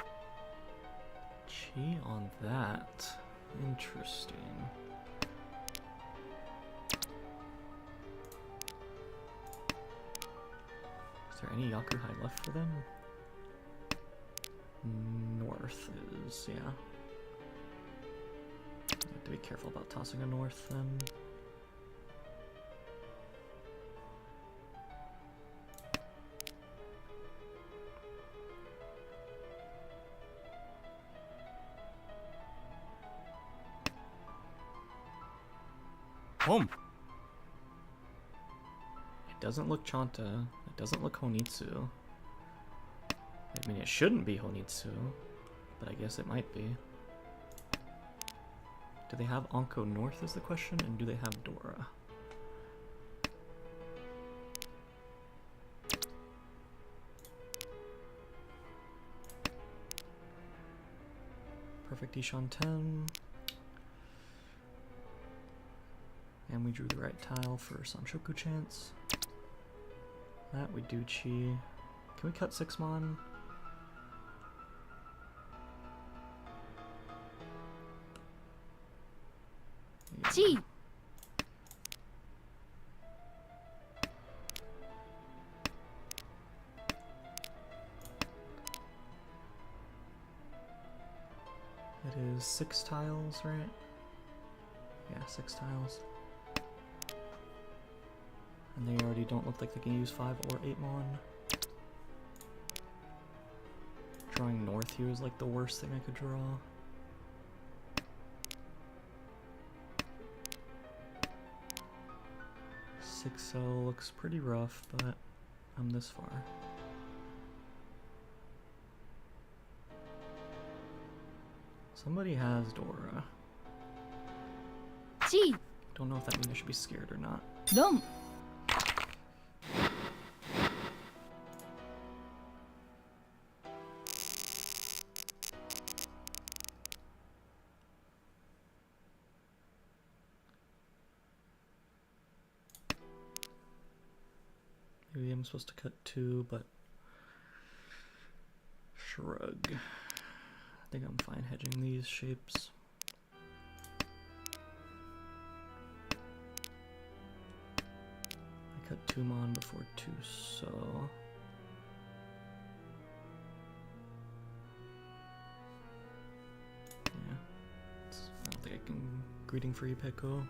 Chi on that. Interesting. Is there any Yakuhai left for them? North is, yeah. I have to be careful about tossing a north then. Pon. It doesn't look Chanta. It doesn't look Honitsu. I mean, it shouldn't be Honitsu, but I guess it might be. Do they have Anko North is the question, and do they have Dora? Perfect Ishan 10. And we drew the right tile for Sanshoku chance. That we do Chi. Can we cut 6-mon? Chi It is 6 tiles, right? Yeah, 6 tiles. And they already don't look like they can use 5 or 8-mon. Drawing north here is like the worst thing I could draw. So looks pretty rough, but I'm this far. Somebody has Dora. Chi Don't know if that means I should be scared or not. ロン Maybe I'm supposed to cut 2, but shrug. I think I'm fine hedging these shapes. I cut 2-mon before 2-so. Yeah. I don't think I can greeting for Ipeko.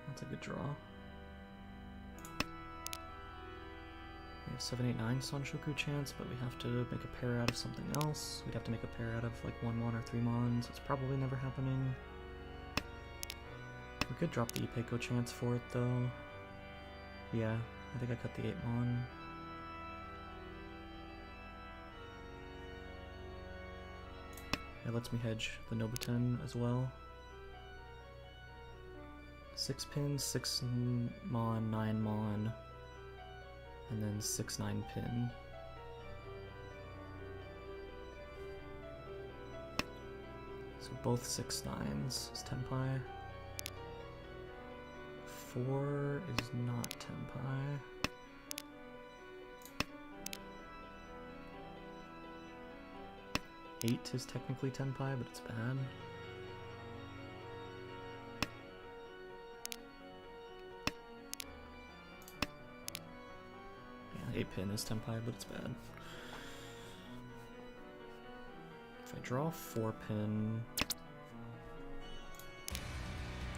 That's a good draw. We have 7, 8, 9 Sanshoku chance, but we have to make a pair out of something else. We'd have to make a pair out of like 1-mon or 3-mons. It's probably never happening. We could drop the Ipeko chance for it though. Yeah, I think I cut the 8-mon. It lets me hedge the Nobuten as well. 6 pin, 6-mon, 9-mon, and then 6, 9 pin. So both 6 9s is Tenpai. 4 is not Tenpai. 8 is technically Tenpai, but it's bad. 8 pin is tenpai, but it's bad. If I draw 4 pin,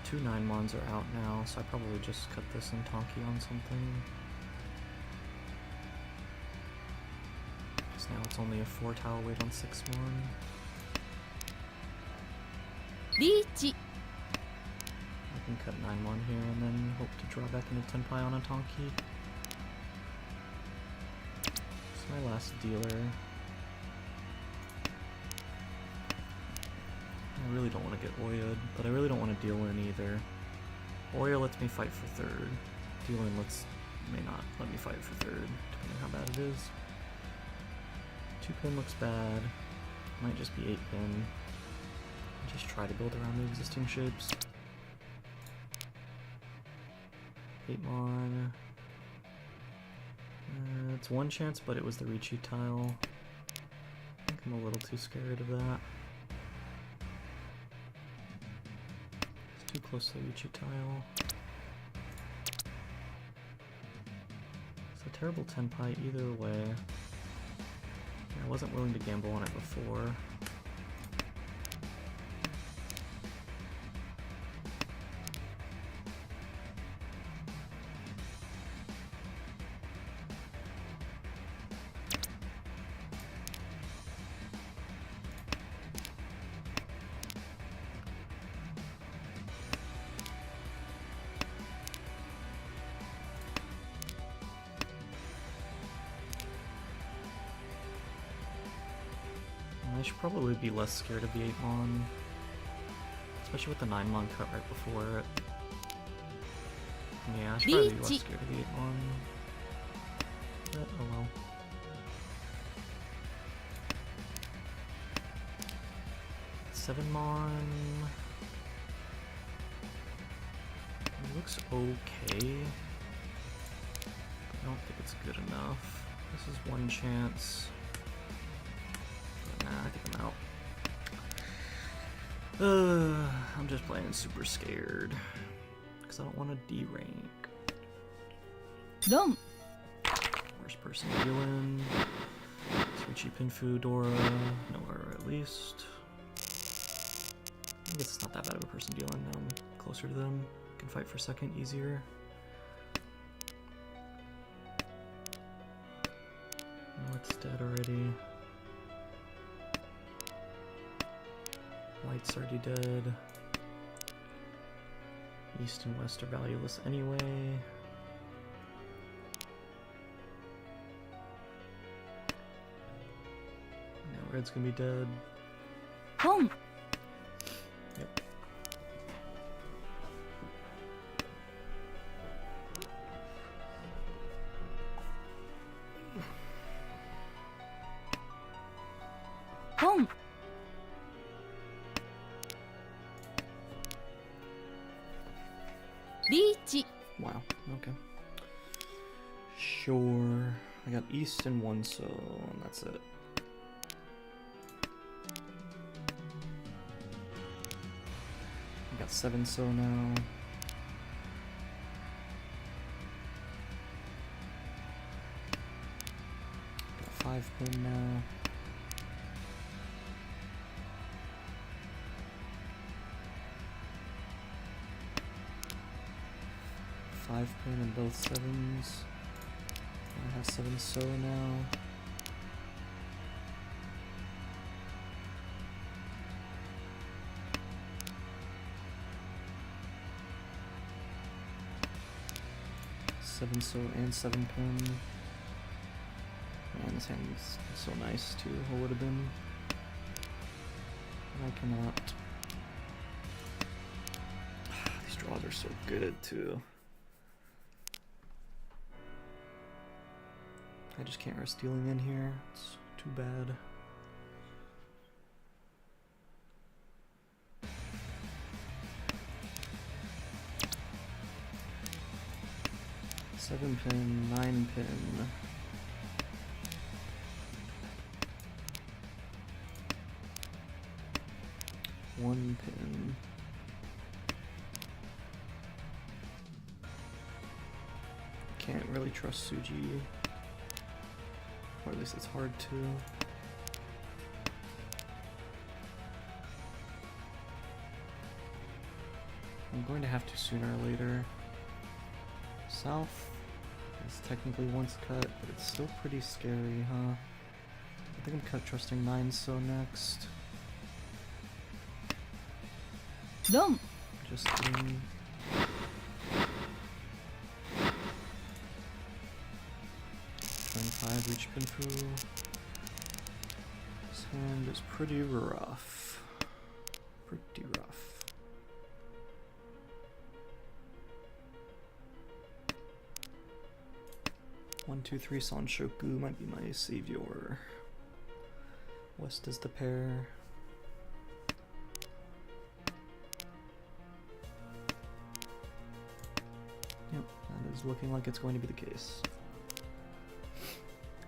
2 9-mons are out now, so I probably just cut this and Tonki on something. Because now it's only a 4 tile weight on 6-mon. リーチ I can cut 9-mon here and then hope to draw back into tenpai on a Tonki. It's my last dealer. I really don't want to get Oya'd, but I really don't want to deal in either. Oya lets me fight for 3rd. Deal in may not let me fight for 3rd, depending on how bad it is. 2 pin looks bad. Might just be 8 pin. Just try to build around the existing shapes. 8-mon. It's 1 chance, but it was the Riichi tile. I think I'm a little too scared of that. It's too close to the Riichi tile. It's a terrible tenpai either way. I wasn't willing to gamble on it before. I should probably be less scared of the 8-mon, especially with the 9-mon cut right before it. Yeah, I should probably be less scared of the 8-mon, but oh well. Seven-mon looks okay. I don't think it's good enough. This is 1 chance. Nah, I think I'm out. I'm just playing super scared because I don't want to D-rank. ドン Worst person dealing. Switchy Pinfu, Dora, nowhere at least. I guess it's not that bad of a person dealing. Now I'm closer to them. Can fight for 2nd easier. North's dead already. White's already dead. East and West are valueless anyway. Now Red's gonna be dead. ポン Yep. Home. Reach. Wow, okay. Sure. I got East and 1 so, and that's it. I got 7 so now. Got 5 pin now. Five pin in both 7s. I have 7 so now. Seven so and 7 pin. Man, this hand is so nice too. What would have been? I cannot. These draws are so good too. I just can't risk dealing in here. It's too bad. Seven pin, 9 pin. One pin. Can't really trust Suji. or at least it's hard to. I'm going to have to sooner or later. South is technically once cut, but it's still pretty scary, huh? I think I'm cut trusting 9 so next. Dom. Just kidding. Five reach Pinfu. This hand is pretty rough. Pretty rough. One, two, three, Sanshoku might be my savior. West is the pair. Yep, that is looking like it's going to be the case.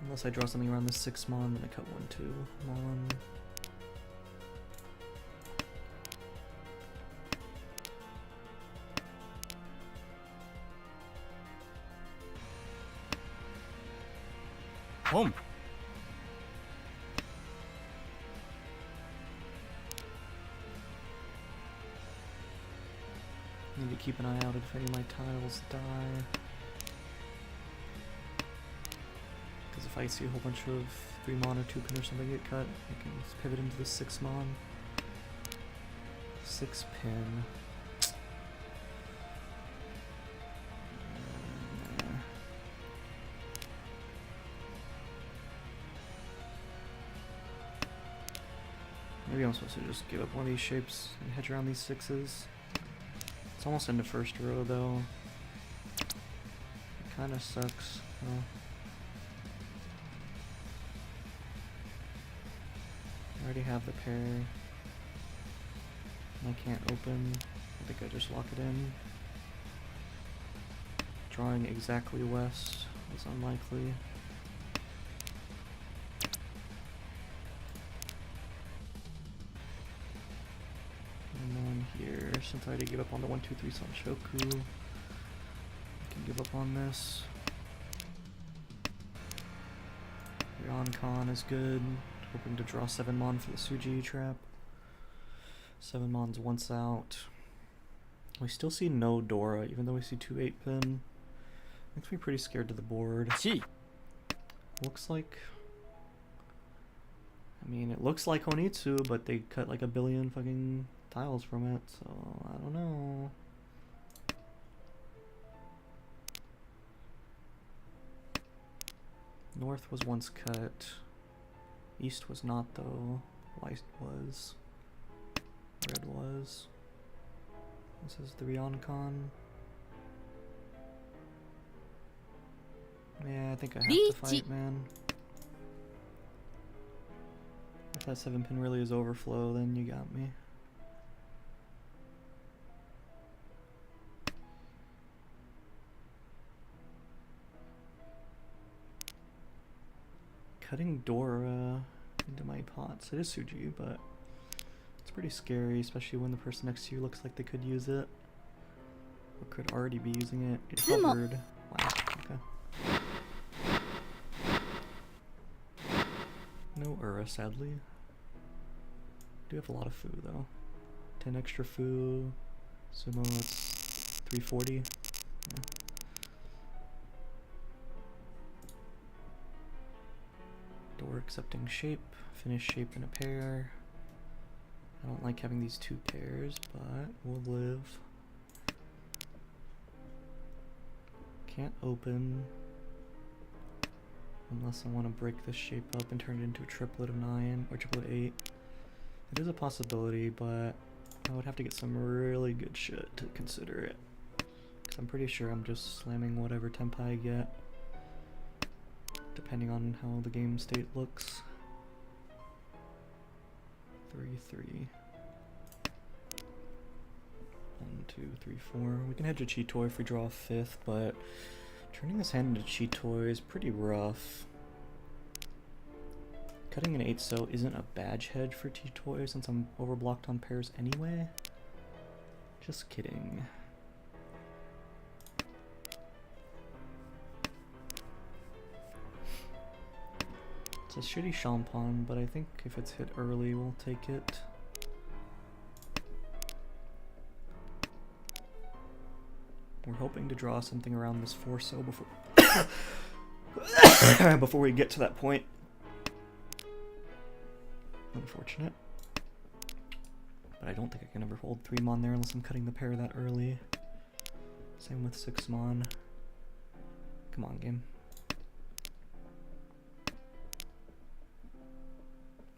Unless I draw something around the 6 mon, then I cut 1, 2 mon. Home. Need to keep an eye out if any of my tiles die. Because if I see a whole bunch of 3 mon or 2 pin or something get cut, I can just pivot into the 6 mon. 6 pin. Maybe I'm supposed to just give up one of these shapes and hedge around these 6s. It's almost into first row though. It kinda sucks. I already have the pair. I can't open. I think I just lock it in. Drawing exactly west is unlikely. And then here, since I already gave up on the 1, 2, 3 Sanshoku, I can give up on this. Ryoncon is good. Hoping to draw 7 mon for the Suji trap. 7 mon's once out. We still see no Dora, even though we see 2 8-pin. Makes me pretty scared to the board. Chi. Looks like... I mean, it looks like Honitsu, but they cut like 1 billion fucking tiles from it, so I don't know. North was once cut. East was not though. White was. Red was. This is the Ryoncon. Yeah, I think I have to fight, man. If that 7-pin really is overflow, then you got me. Cutting Dora into my pots. It is Suji, but it's pretty scary, especially when the person next to you looks like they could use it. Or could already be using it. It hovered. Wow, okay. No Ura, sadly. Do have a lot of food though. 10 extra food. Sumo, it's 340. Yeah. Door accepting shape, finish shape in a pair. I don't like having these 2 pairs, but we'll live. Can't open unless I want to break this shape up and turn it into a triplet of 9 or triplet 8. It is a possibility, but I would have to get some really good shit to consider it. 'Cause I'm pretty sure I'm just slamming whatever tempo I get, depending on how the game state looks. 3, 3. 1, 2, 3, 4. We can hedge a Cheetoy if we draw a 5th, but turning this hand into Cheetoy is pretty rough. Cutting an 8-so isn't a badge hedge for Cheetoy since I'm overblocked on pairs anyway. Just kidding. It's a shitty Champon, but I think if it's hit early, we'll take it. We're hoping to draw something around this 4-so before before we get to that point. Unfortunate. But I don't think I can ever hold 3 Mon there unless I'm cutting the pair that early. Same with 6 Mon. Come on, game.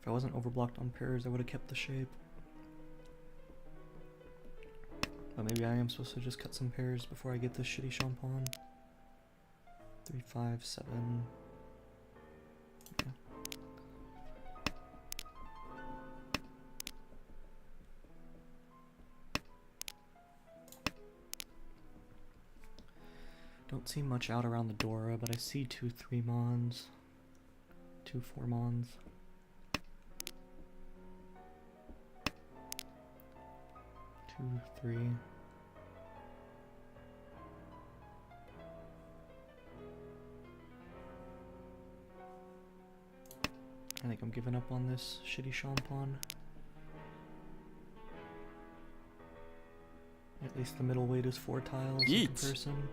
If I wasn't overblocked on pairs, I would have kept the shape. But maybe I am supposed to just cut some pairs before I get this shitty Champon. 3, 5, 7. Yeah. Don't see much out around the Dora, but I see 2 3 Mons, 2 4 Mons. 2 3. I think I'm giving up on this shitty Champon. At least the middle weight is 4 tiles in comparison.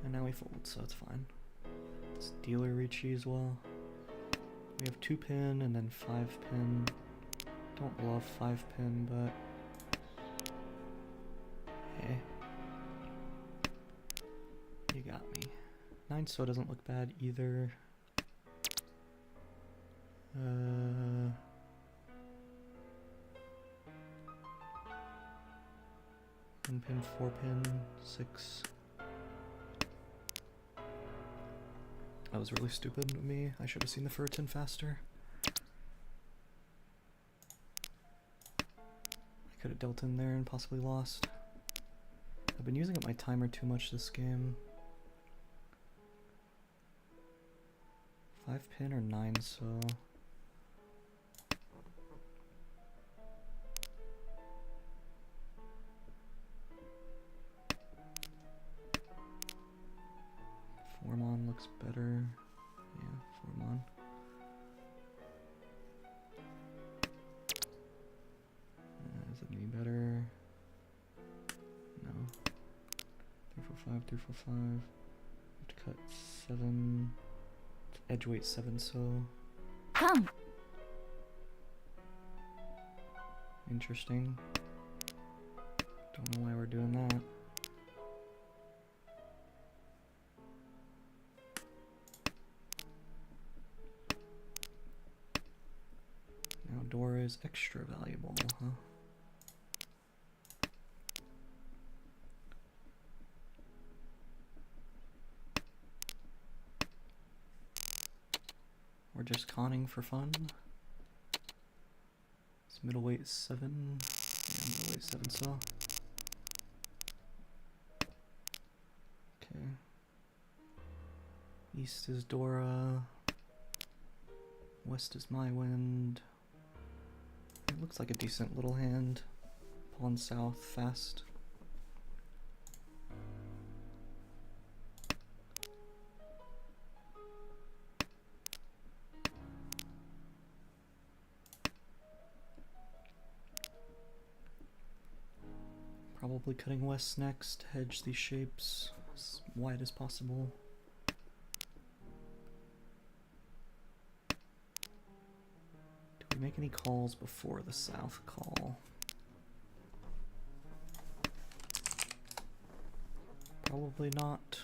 And now we fold, so it's fine. It's dealer Ricci as well. We have 2 pin and then 5 pin. Don't love 5 pin, but hey. You got me. 9-so doesn't look bad either. 1 pin, 4 pin, 6. That was really stupid of me. I should have seen the Furton faster. I could have dealt in there and possibly lost. I've been using up my timer too much this game. 5 pin or 9-so. Mon looks better. Yeah, 4 Mon. Is it any better? No. 3 4 5, 3 4 5. Have to cut 7. Edge weight 7-so. Come. Interesting. Don't know why we're doing that. Dora is extra valuable, huh? We're just conning for fun. It's middleweight 7. Yeah, middleweight 7-so. Okay. East is Dora. West is my wind. It looks like a decent little hand. Pawn south, fast. Probably cutting west next, hedge these shapes as wide as possible. Do we make any calls before the south call? Probably not.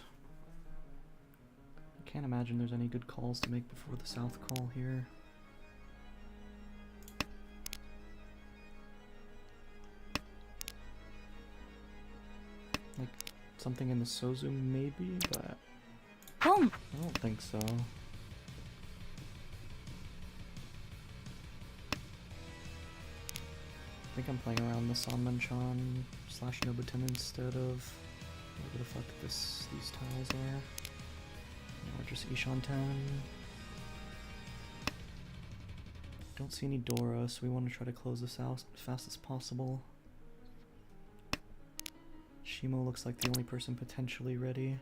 I can't imagine there's any good calls to make before the south call here. Like something in the Sozu maybe, but I don't think so. I think I'm playing around the Sanmanchan / Nobuten instead of whatever the fuck these tiles are. Or just Ishanten. Don't see any Dora, so we want to try to close this out as fast as possible. Shimo looks like the only person potentially ready.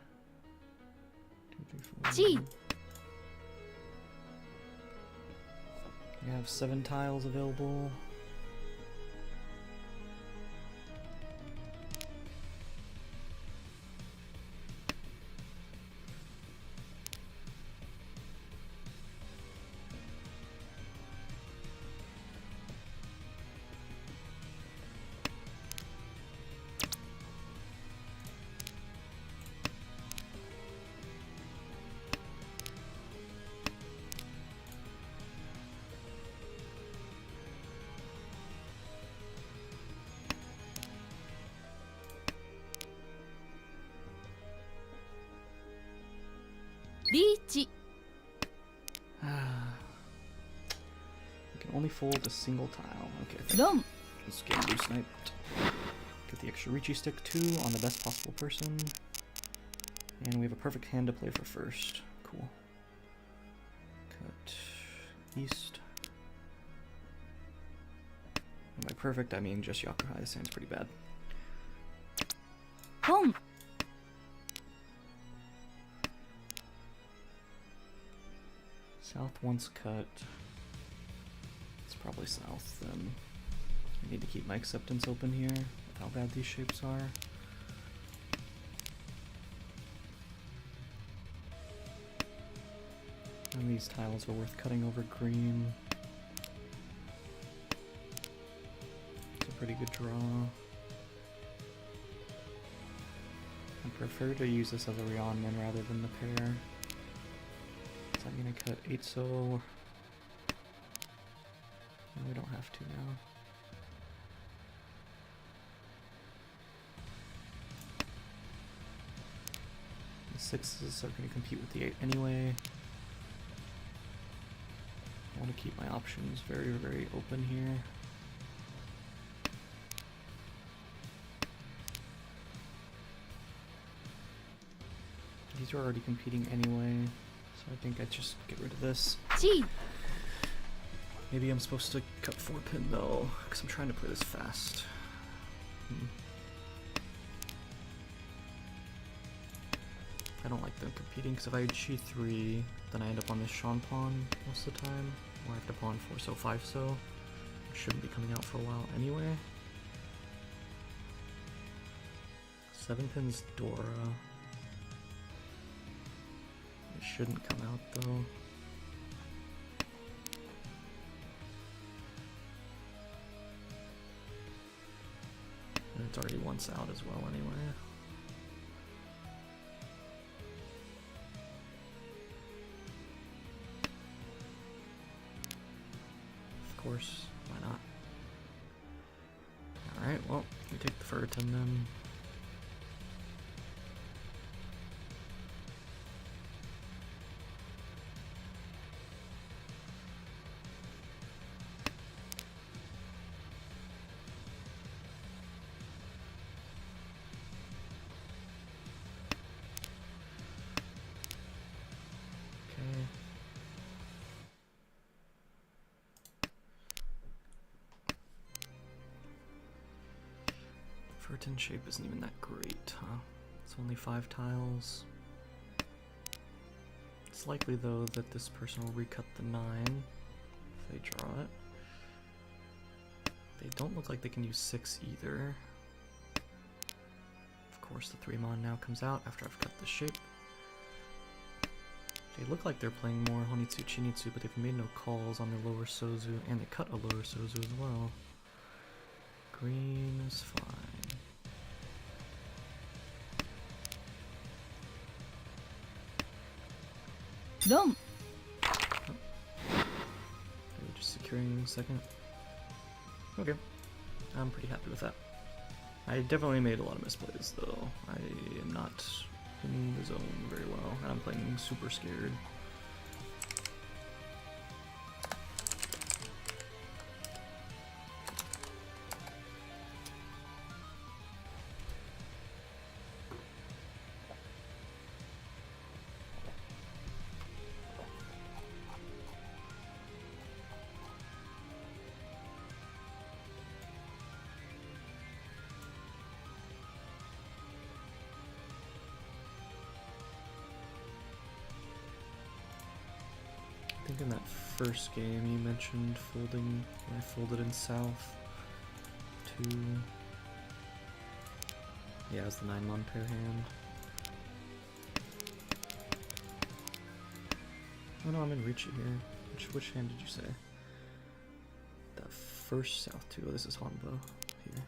2, 3, 4. Gee. We have 7 tiles available. Reach. We can only fold a single tile. Okay, Done. let's get blue sniped. Get the extra reachy stick too on the best possible person. And we have a perfect hand to play for first. Cool. Cut east. And by perfect, I mean just Yakuhai. This hand's pretty bad. Pon. South once cut. It's probably south then. I need to keep my acceptance open here with how bad these shapes are. And these tiles are worth cutting over green. It's a pretty good draw. I prefer to use this as a Rionman rather than the pair. Does that mean I cut 8 so? No, we don't have to now. The 6s are going to compete with the 8 anyway. I want to keep my options very, very open here. These are already competing anyway, so I think I just get rid of this. G. Maybe I'm supposed to cut 4 pin though, because I'm trying to play this fast. I don't like them competing, because if I G3, then I end up on this Sean pawn most of the time, or I have to pawn 4 so 5 so, which shouldn't be coming out for a while anyway. 7 pin's Dora. It shouldn't come out though. And it's already once out as well anyway. Of course, why not? Alright, well, we take the Furton then. Furton shape isn't even that great, huh? It's only 5 tiles. It's likely though that this person will recut the 9 if they draw it. They don't look like they can use 6 either. Of course the 3-mon now comes out after I've cut the shape. They look like they're playing more Honitsu Chinitsu, but they've made no calls on their lower Sozu, and they cut a lower Sozu as well. Green is fine. Done. Oh. Are we just securing second? Okay. I'm pretty happy with that. I definitely made a lot of misplays though. I am not in the zone very well, and I'm playing super scared. think in that first game you mentioned folding, when I folded in south to... Yeah, it was the 9-mon pair hand. Oh no, I'm in reach it here. Which hand did you say? That first south two. Oh, this is Hanbo here.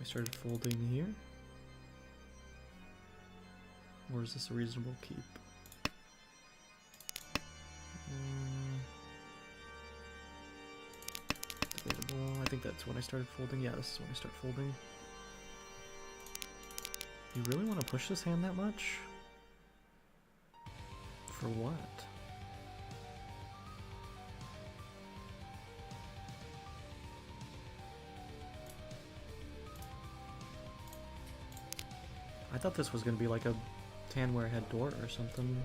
I started folding here. Or is this a reasonable keep? Debatable. I think that's when I started folding. Yeah, this is when I start folding. You really want to push this hand that much? For what? I thought this was going to be like a hand where I had door or something.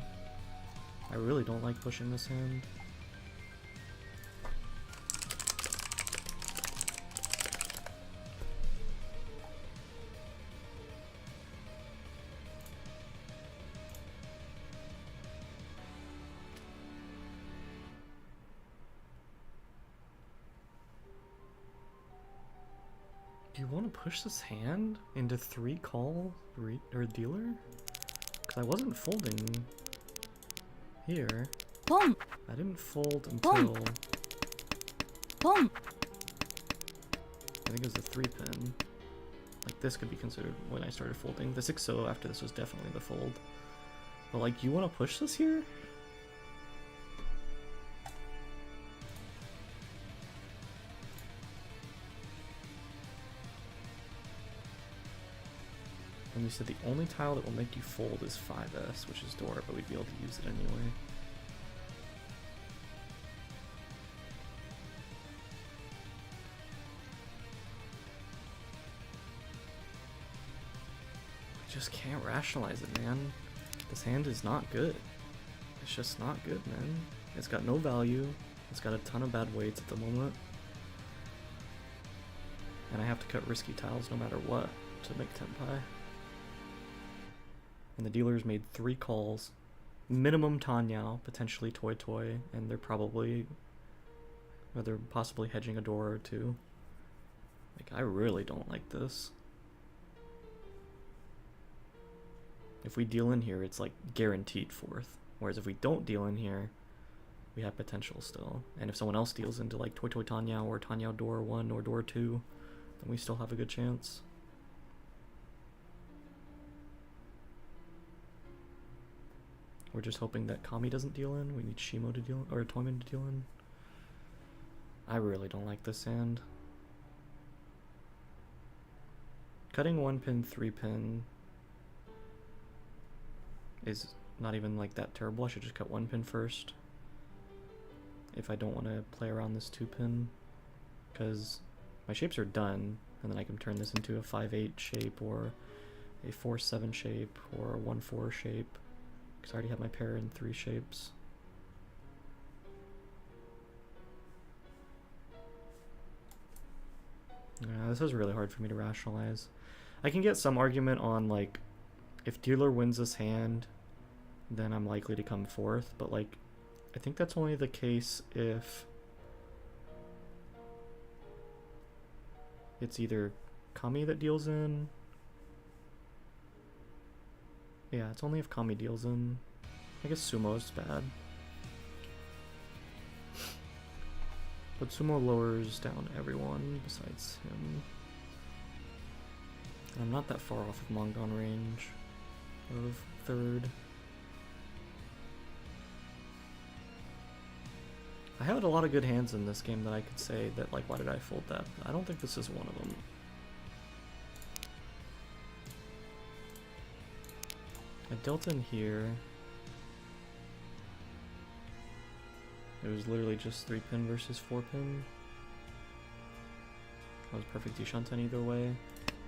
I really don't like pushing this hand. Do you want to push this hand into 3 call or dealer? Because I wasn't folding here. Pon! I didn't fold until Pon! I think it was the 3-pin. Like this could be considered when I started folding. The 6-0 after this was definitely the fold. But like, you want to push this here? And you said the only tile that will make you fold is 5S, which is door, but we'd be able to use it anyway. I just can't rationalize it, man. This hand is not good. It's just not good, man. It's got no value. It's got a ton of bad weights at the moment. And I have to cut risky tiles no matter what to make Tenpai. And the dealer's made 3 calls, minimum Tanyao, potentially Toy Toy, and they're probably, or they're possibly hedging a door or 2. Like, I really don't like this. If we deal in here, it's like guaranteed 4th. Whereas if we don't deal in here, we have potential still. And if someone else deals into like Toy Toy Tanyao or Tanyao door 1 or door 2, then we still have a good chance. We're just hoping that Kami doesn't deal in. We need Shimo to deal in, or Toyman to deal in. I really don't like this hand. Cutting 1-pin, 3-pin is not even like that terrible. I should just cut 1-pin first if I don't want to play around this 2-pin, because my shapes are done, and then I can turn this into a 5-8 shape or a 4-7 shape or a 1-4 shape. Because I already have my pair in 3 shapes. Yeah, this is really hard for me to rationalize. I can get some argument on, like, if dealer wins this hand, then I'm likely to come 4th, but, like, I think that's only the case if it's either Kami that deals in. Yeah, it's only if Kami deals in. I guess Sumo's bad. But Sumo lowers down everyone besides him. And I'm not that far off of Mongon range of 3rd. I had a lot of good hands in this game that I could say that, like, why did I fold that? I don't think this is one of them. I dealt in here. It was literally just 3-pin versus 4-pin. I was perfect Dishunten either way.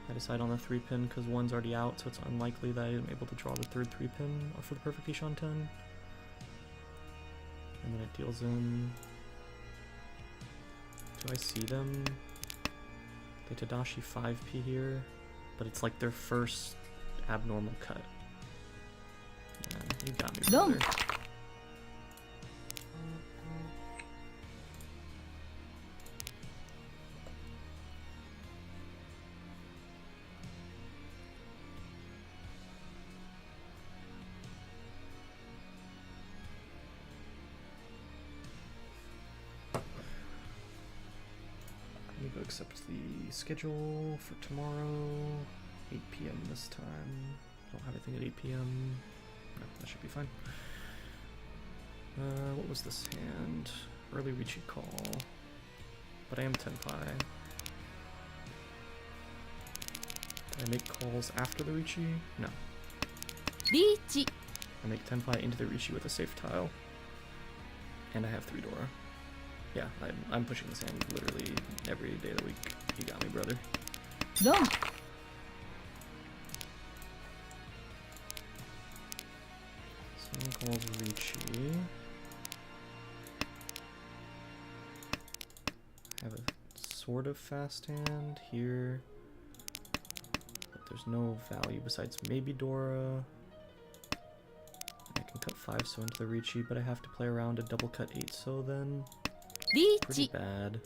I decide on the 3-pin because 1's already out, so it's unlikely that I am able to draw the 3rd 3-pin for the perfect Dishunten. And then it deals in. Do I see them? They Tadashi 5p here, but it's like their first abnormal cut. Man, you got me, brother. Let me go accept the schedule for tomorrow. 8 p.m. this time. Don't have anything at 8 p.m. No, that should be fine. What was this hand? Early Ricci call. But I am Tenpai. Did I make calls after the Ricci? No. Ricci. I make Tenpai into the Ricci with a safe tile. And I have 3 Dora. Yeah, I'm pushing this hand literally every day of the week. You got me, brother. Long. Someone calls Ricci. I have a sort of fast hand here. But there's no value besides maybe Dora. I can cut 5 so into the Ricci, but I have to play around a double cut 8 so then. Pretty Ricci. bad.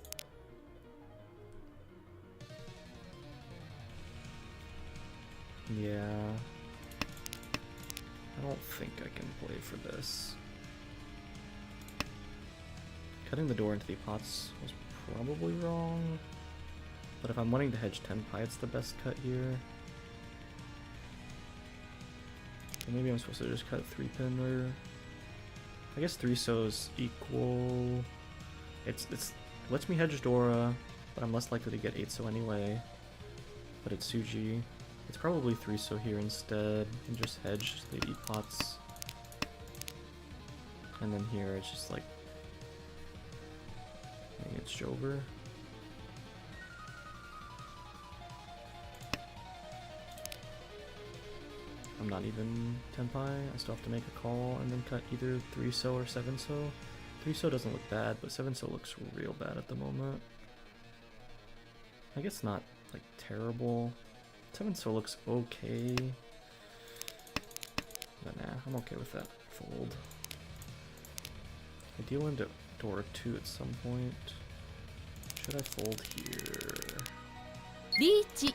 Yeah. I don't think I can play for this. Cutting the door into the pots was probably wrong. But if I'm wanting to hedge Tenpai, it's the best cut here. So maybe I'm supposed to just cut 3-pin or... I guess 3 so's equal... It lets me hedge Dora, but I'm less likely to get 8 so anyway. But it's Suji. It's probably 3 so here instead, and just hedge the eat pots. And then here it's just like maybe it's Jover. I'm not even Tenpai. I still have to make a call and then cut either 3 so or 7 so. 3 so doesn't look bad, but 7 so looks real bad at the moment. I guess not like terrible. 7 so looks okay. But nah, I'm okay with that fold. I deal into Dora 2 at some point. Should I fold here? Ricci.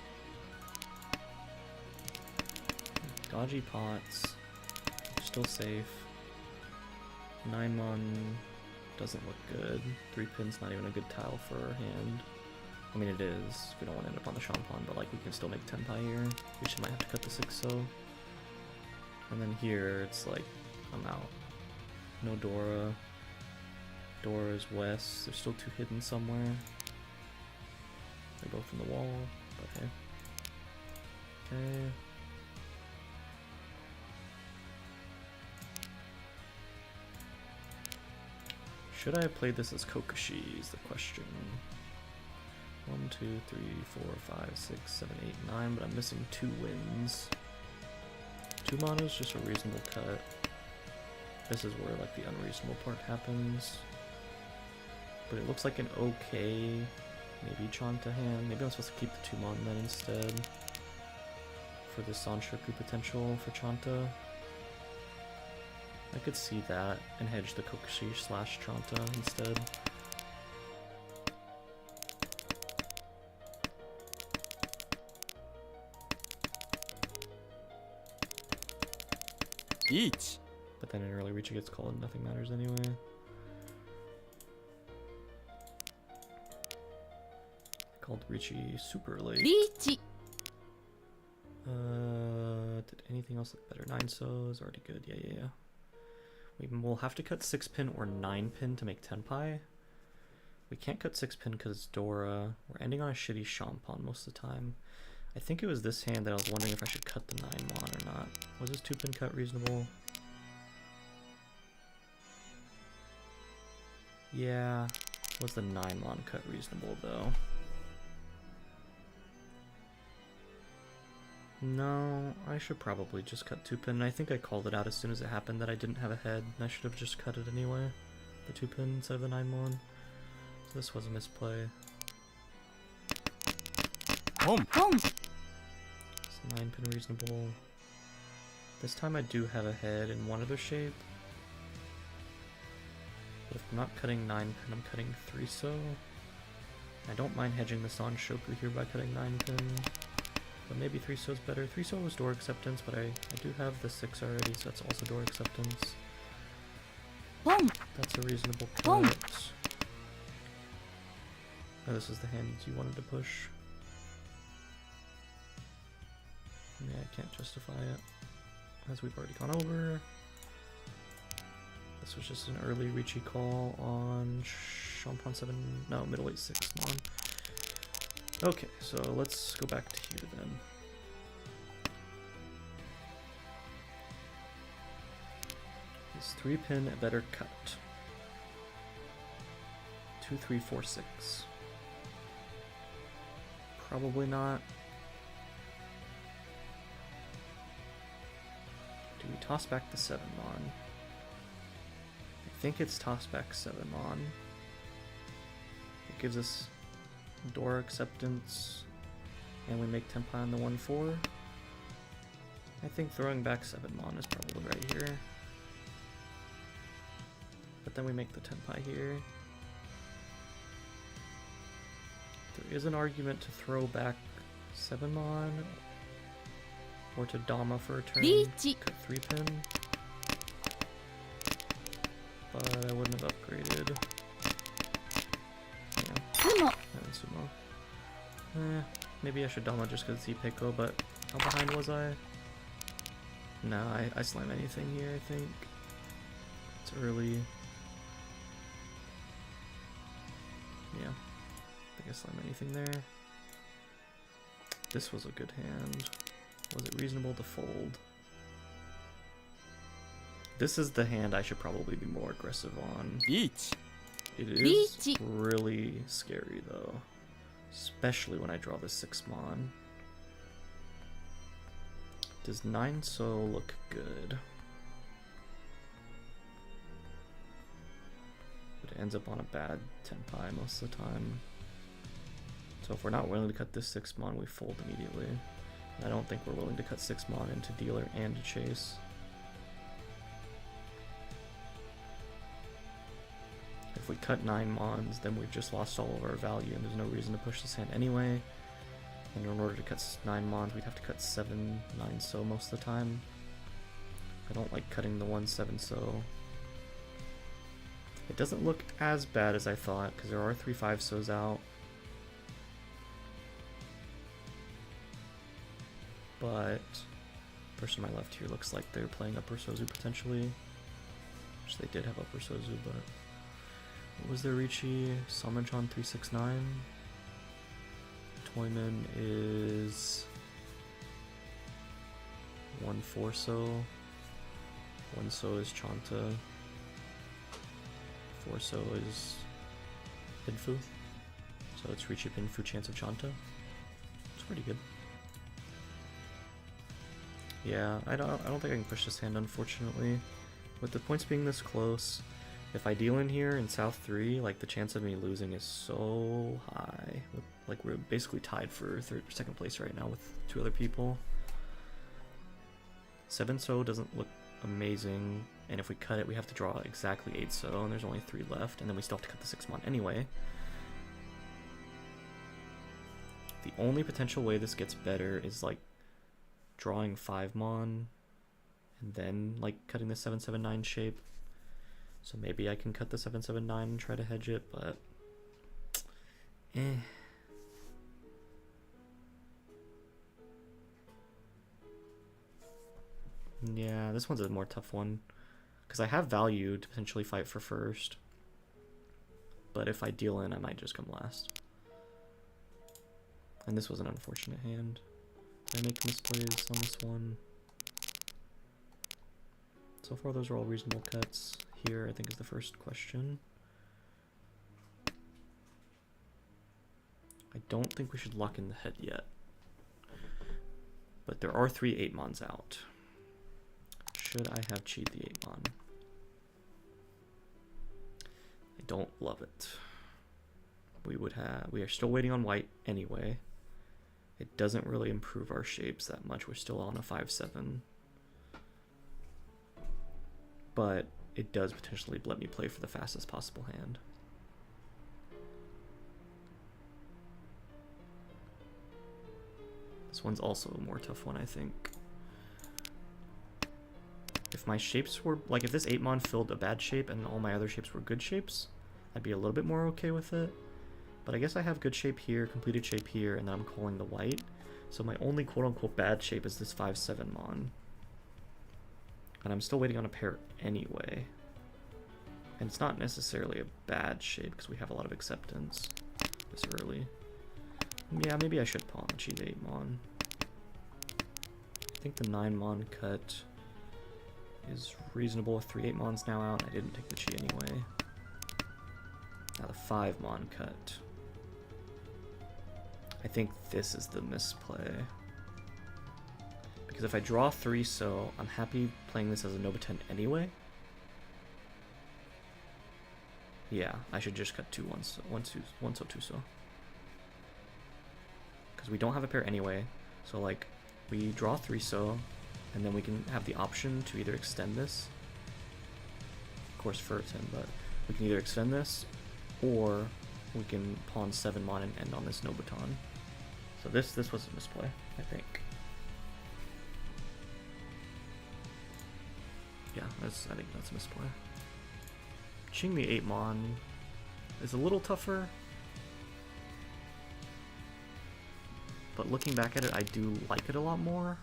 Dodgy pots. Still safe. 9-mon doesn't look good. 3-pin's not even a good tile for our hand. I mean it is, we don't want to end up on the Champon, but like we can still make Tenpai here. We might have to cut the 6 so. And then here it's like, I'm out. No Dora. Dora's west. There's still 2 hidden somewhere. They're both in the wall, but hey. Okay. Should I have played this as Kokushi is the question. 1, 2, 3, 4, 5, 6, 7, 8, 9, but I'm missing 2 wins. 2 mana is just a reasonable cut. This is where like the unreasonable part happens. But it looks like an okay, maybe Chanta hand. Maybe I'm supposed to keep the 2 mana then instead. For the Sanshoku potential for Chanta. I could see that and hedge the Kokushi / Chanta instead. Each. But then in early reach it gets called and nothing matters anyway. Called Ricci super late. Ricci. Did anything else look better? 9 so is already good. Yeah. We'll have to cut 6-pin or 9-pin to make Tenpai. We can't cut 6-pin because it's Dora. We're ending on a shitty Champon most of the time. I think it was this hand that I was wondering if I should cut the 9-mon or not. Was this 2-pin cut reasonable? Yeah. Was the 9-mon cut reasonable though? No, I should probably just cut 2-pin. I think I called it out as soon as it happened that I didn't have a head, and I should have just cut it anyway. The 2-pin instead of the 9-mon. So this was a misplay. Home. ポン Is 9 pin reasonable? This time I do have a head in one other shape. But if I'm not cutting 9 pin, I'm cutting 3 so. I don't mind hedging this on Shoku here by cutting 9 pin. But maybe 3 so is better. 3 so was door acceptance, but I do have the 6 already, so that's also door acceptance. ポン That's a reasonable Boom. cut. Oh, this is the hand you wanted to push. Yeah, I can't justify it, as we've already gone over. This was just an early Ricci call on Champagne 7, no, middle 8-6 mon. Okay, so let's go back to here then. Is 3 pin a better cut? 2, 3, 4, 6. Probably not. Do we toss back the 7 mon? I think it's toss back 7 mon. It gives us door acceptance, and we make Tenpai on the 1-4. I think throwing back 7 mon is probably right here. But then we make the Tenpai here. There is an argument to throw back 7 mon, or to Dama for a turn, リーチ cut 3 pin. But I wouldn't have upgraded. Yeah. クモ And Sumo. Maybe I should Dama just because it's Ipeko, but how behind was I? No, I slam anything here, I think. It's early. Yeah. I think I slam anything there. This was a good hand. Was it reasonable to fold? This is the hand I should probably be more aggressive on. リーチ It is Reach. really scary though, especially when I draw the 6 mon. Does 9 so look good? But it ends up on a bad Tenpai most of the time. So if we're not willing to cut this 6 mon, we fold immediately. I don't think we're willing to cut 6 mon into dealer and to chase. If we cut 9 mons, then we've just lost all of our value, and there's no reason to push this hand anyway. And in order to cut 9 mons, we'd have to cut 7, 9 so most of the time. I don't like cutting the 1, 7 so. It doesn't look as bad as I thought, because there are 3, 5 so's out. But the person on my left here looks like they're playing upper sozu potentially. Which they did have upper sozu, but... What was their Ricci? Samanchan 369. Toyman is 1-4 so. 1 so is Chanta. 4 so is Pinfu. So it's Ricci Pinfu chance of Chanta. It's pretty good. Yeah, I don't think I can push this hand, unfortunately. With the points being this close, if I deal in here in South 3, like the chance of me losing is so high. Like we're basically tied for second place right now with 2 other people. 7 so doesn't look amazing, and if we cut it we have to draw exactly 8 so, and there's only 3 left, and then we still have to cut the 6 mon anyway. The only potential way this gets better is like drawing 5 mon and then like cutting the 7-7-9 shape. So maybe I can cut the 7-7-9 and try to hedge it, but yeah, this one's a more tough one because I have value to potentially fight for first, but if I deal in I might just come last. And this was an unfortunate hand. Did I make misplays on this one? So far those are all reasonable cuts. Here I think is the first question. I don't think we should lock in the head yet. But there are 3 8 mons out. Should I have cheat the 8 mon? I don't love it. We are still waiting on white anyway. It doesn't really improve our shapes that much. We're still on a 5-7. But it does potentially let me play for the fastest possible hand. This one's also a more tough one, I think. If my shapes were, like if this 8-mon filled a bad shape and all my other shapes were good shapes, I'd be a little bit more okay with it. But I guess I have good shape here, completed shape here, and then I'm calling the white. So my only quote-unquote bad shape is this 5-7 mon. And I'm still waiting on a pair anyway. And it's not necessarily a bad shape because we have a lot of acceptance this early. Yeah, maybe I should pawn chi the 8-mon. I think the 9-mon cut is reasonable with 3 8-mons now out. I didn't take the chi anyway. Now the 5-mon cut. I think this is the misplay. Because if I draw 3 so, I'm happy playing this as a Nova 10 anyway. Yeah, I should just cut 2 1 so 2 so. Because we don't have a pair anyway. So like, we draw 3 so, and then we can have the option to either extend this. Of course for 10, but we can either extend this, or we can pawn 7-mon and end on this no baton. So this was a misplay, I think. Yeah, I think that's a misplay. Ching the 8-mon is a little tougher, but looking back at it, I do like it a lot more.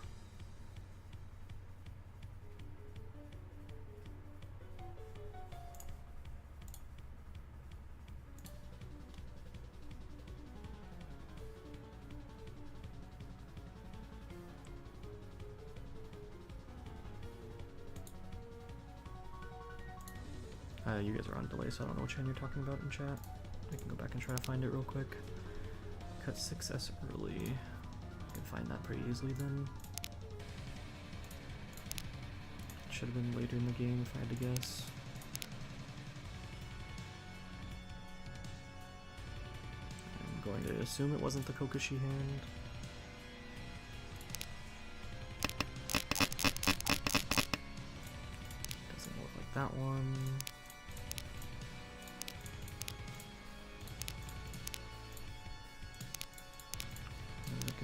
You guys are on delay, so I don't know which hand you're talking about in chat. I can go back and try to find it real quick. Cut 6S early. I can find that pretty easily then. Should have been later in the game if I had to guess. I'm going to assume it wasn't the Kokushi hand. Doesn't look like that one.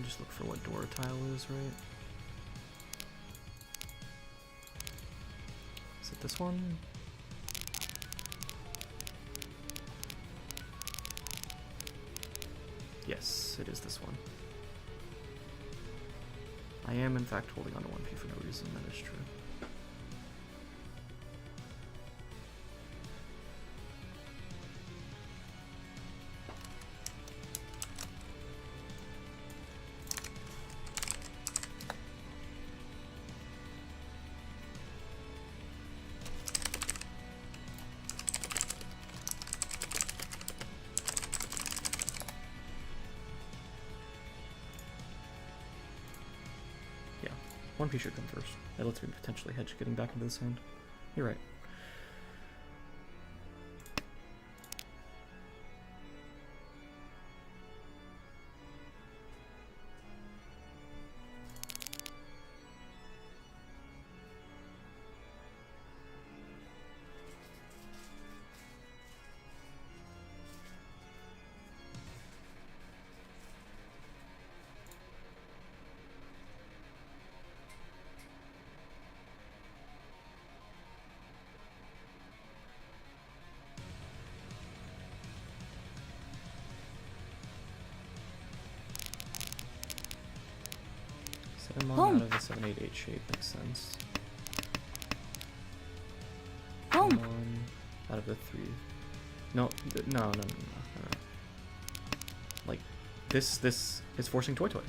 Just look for what door tile is, right? Is it this one? Yes, it is this one. I am in fact holding on to 1P for no reason, that is true. One piece should come first. That lets me potentially hedge getting back into this hand. You're right. Out of the 7-8-8 shape makes sense. Out of the 3. No. Like this is forcing Toy Toy.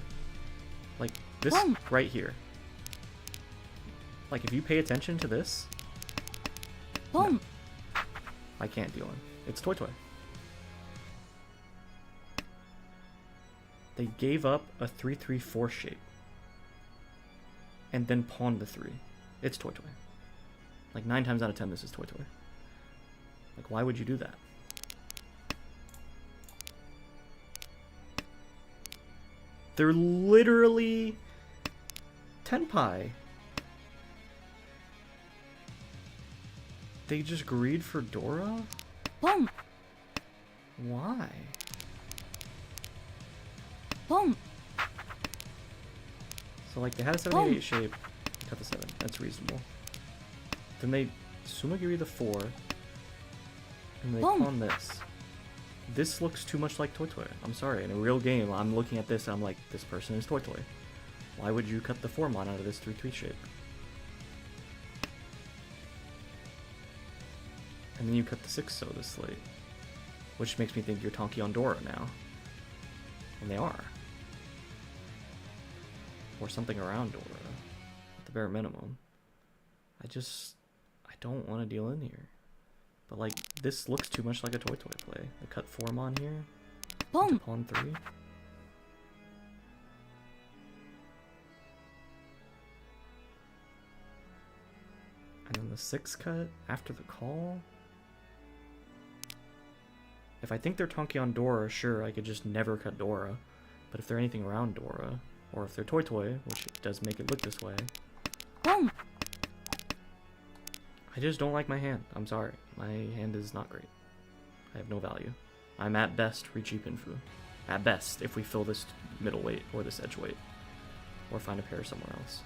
Like this right here. Like if you pay attention to this, no, I can't deal in. It's Toy Toy. They gave up a 3-3-4 shape. And then pawn the 3. It's Toy Toy. Like 9 times out of 10 this is Toy Toy. Like why would you do that? They're literally tenpai. They just greed for Dora? Boom. Why? Boom. So like they had a 788 shape, cut the 7. That's reasonable. Then they Sumagiri the 4, and they Boom. pawn this. This looks too much like Toy Toy. I'm sorry. In a real game, I'm looking at this and I'm like, this person is Toy Toy. Why would you cut the 4 mon out of this 3-3 shape? And then you cut the 6 so this late. Which makes me think you're Tonki on Dora now. And they are. Or something around Dora. At the bare minimum. I don't want to deal in here. But like, this looks too much like a Toy Toy play. The cut 4 mon here. Boom. Pawn 3. And then the 6 cut after the call. If I think they're Tonki on Dora, sure, I could just never cut Dora. But if they're anything around Dora, or if they're Toy Toy, which does make it look this way, Boom. I just don't like my hand. I'm sorry. My hand is not great. I have no value. I'm at best Richi Pinfu. At best, if we fill this middleweight or this edge weight. Or find a pair somewhere else.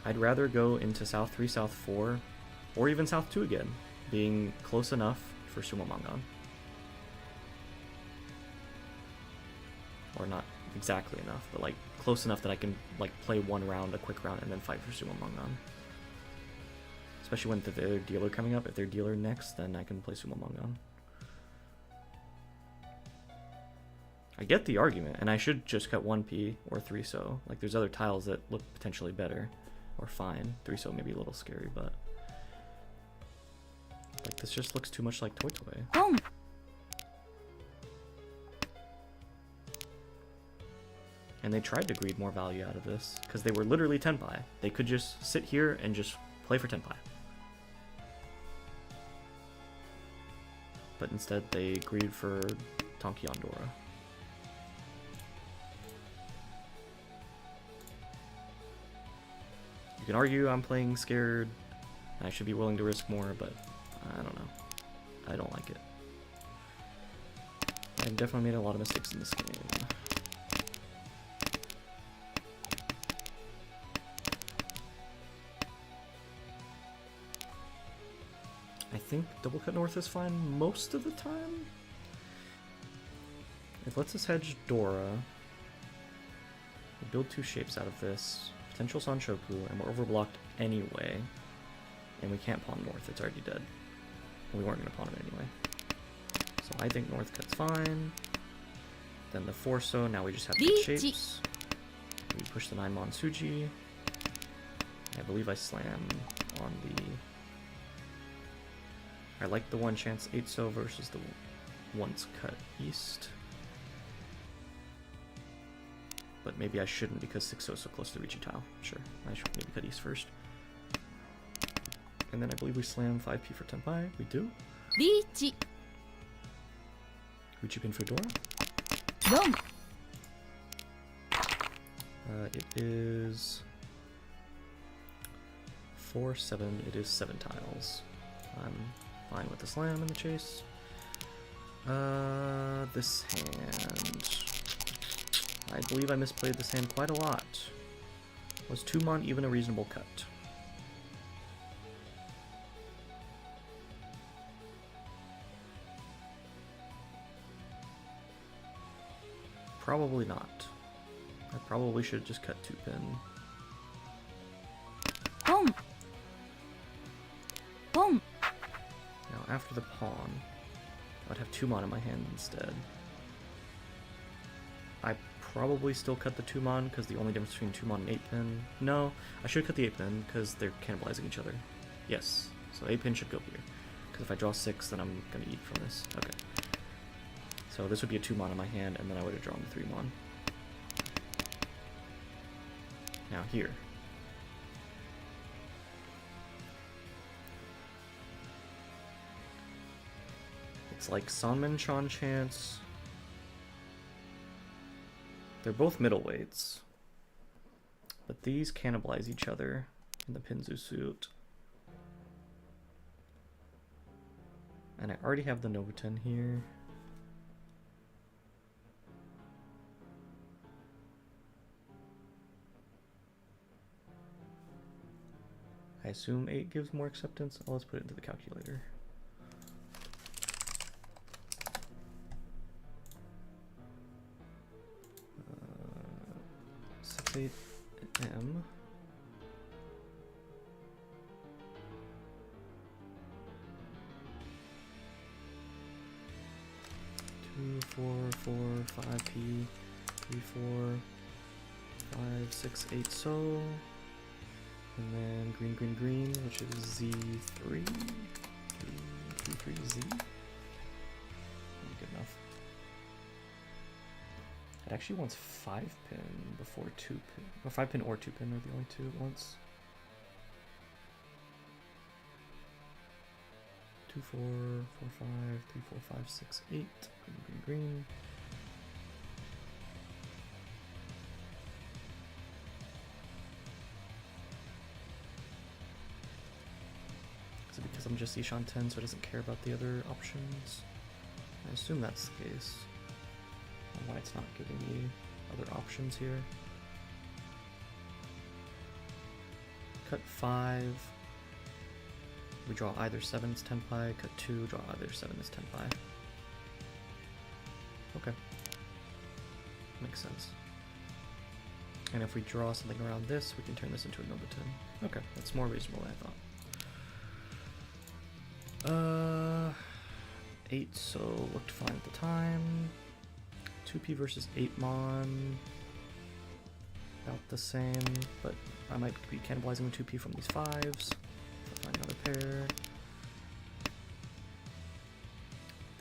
I'd rather go into South 3, South 4, or even South 2 again, being close enough for Sumo Mangan. Or not exactly enough, but like close enough that I can like play one round, a quick round, and then fight for Sumo Mangan. Especially when their dealer coming up. If they're dealer next, then I can play Sumo Mangan. I get the argument, and I should just cut 1p or 3 so. Like there's other tiles that look potentially better. Or fine. 3 so maybe a little scary, but like this just looks too much like Toy Toy. Boom. And they tried to greed more value out of this, because they were literally tenpai. They could just sit here and just play for tenpai. But instead they greed for Tonki on Dora. You can argue I'm playing scared, and I should be willing to risk more, but I don't know. I don't like it. I've definitely made a lot of mistakes in this game. I think double cut north is fine most of the time. It lets us hedge Dora. We build 2 shapes out of this. Potential Sanshoku, and we're overblocked anyway. And we can't pawn north, it's already dead. And we weren't going to pawn it anyway. So I think north cut's fine. Then the 4 so, now we just have to get shapes. We push the 9 mon Suji. I believe I slam on the... I like the 1 chance 8 so versus the once cut east. But maybe I shouldn't because 6 so close to the Richi tile. Sure, I should maybe cut east first. And then I believe we slam 5p for tenpai. We do. Richi. Richi pin for Dora. Boom. It is 4, 7. It is 7 tiles. I'm fine with the slam and the chase. This hand. I believe I misplayed this hand quite a lot. Was 2 mon even a reasonable cut? Probably not. I probably should have just cut 2 pin. Boom. Boom. Now after the pawn, I'd have 2 mon in my hand instead. I probably still cut the 2 mon because the only difference between 2 mon and 8 pin. No, I should cut the 8 pin because they're cannibalizing each other. Yes, so 8 pin should go here. Because if I draw 6, then I'm gonna eat from this. Okay. So this would be a 2 mon in my hand, and then I would have drawn the 3 mon. Now here. It's like Sanmin Sean Chance. They're both middleweights. But these cannibalize each other in the Pinzu suit. And I already have the Nobuten here. I assume 8 gives more acceptance. Oh, let's put it into the calculator. 8 M. 2, 4, 4, 5 P, 3, 4, 5, 6, 8 so. And then green, green, green, which is Z3. 3, Z. Good enough. It actually wants 5 pin before 2 pin. Or 5 pin or 2 pin are the only two it wants. 2, 4, 4, 5, 3, 4, 5, 6, 8. Green, green, green. Is it because I'm just Ishan 10 so it doesn't care about the other options? I assume that's the case. Why it's not giving me other options here. Cut 5. We draw either 7 as tenpai. Cut 2, draw either 7 as tenpai. Okay. Makes sense. And if we draw something around this, we can turn this into a Nobuten. Okay, that's more reasonable than I thought. 8 so looked fine at the time. 2P versus 8mon. About the same, but I might be cannibalizing the 2P from these 5s. I'll find another pair. I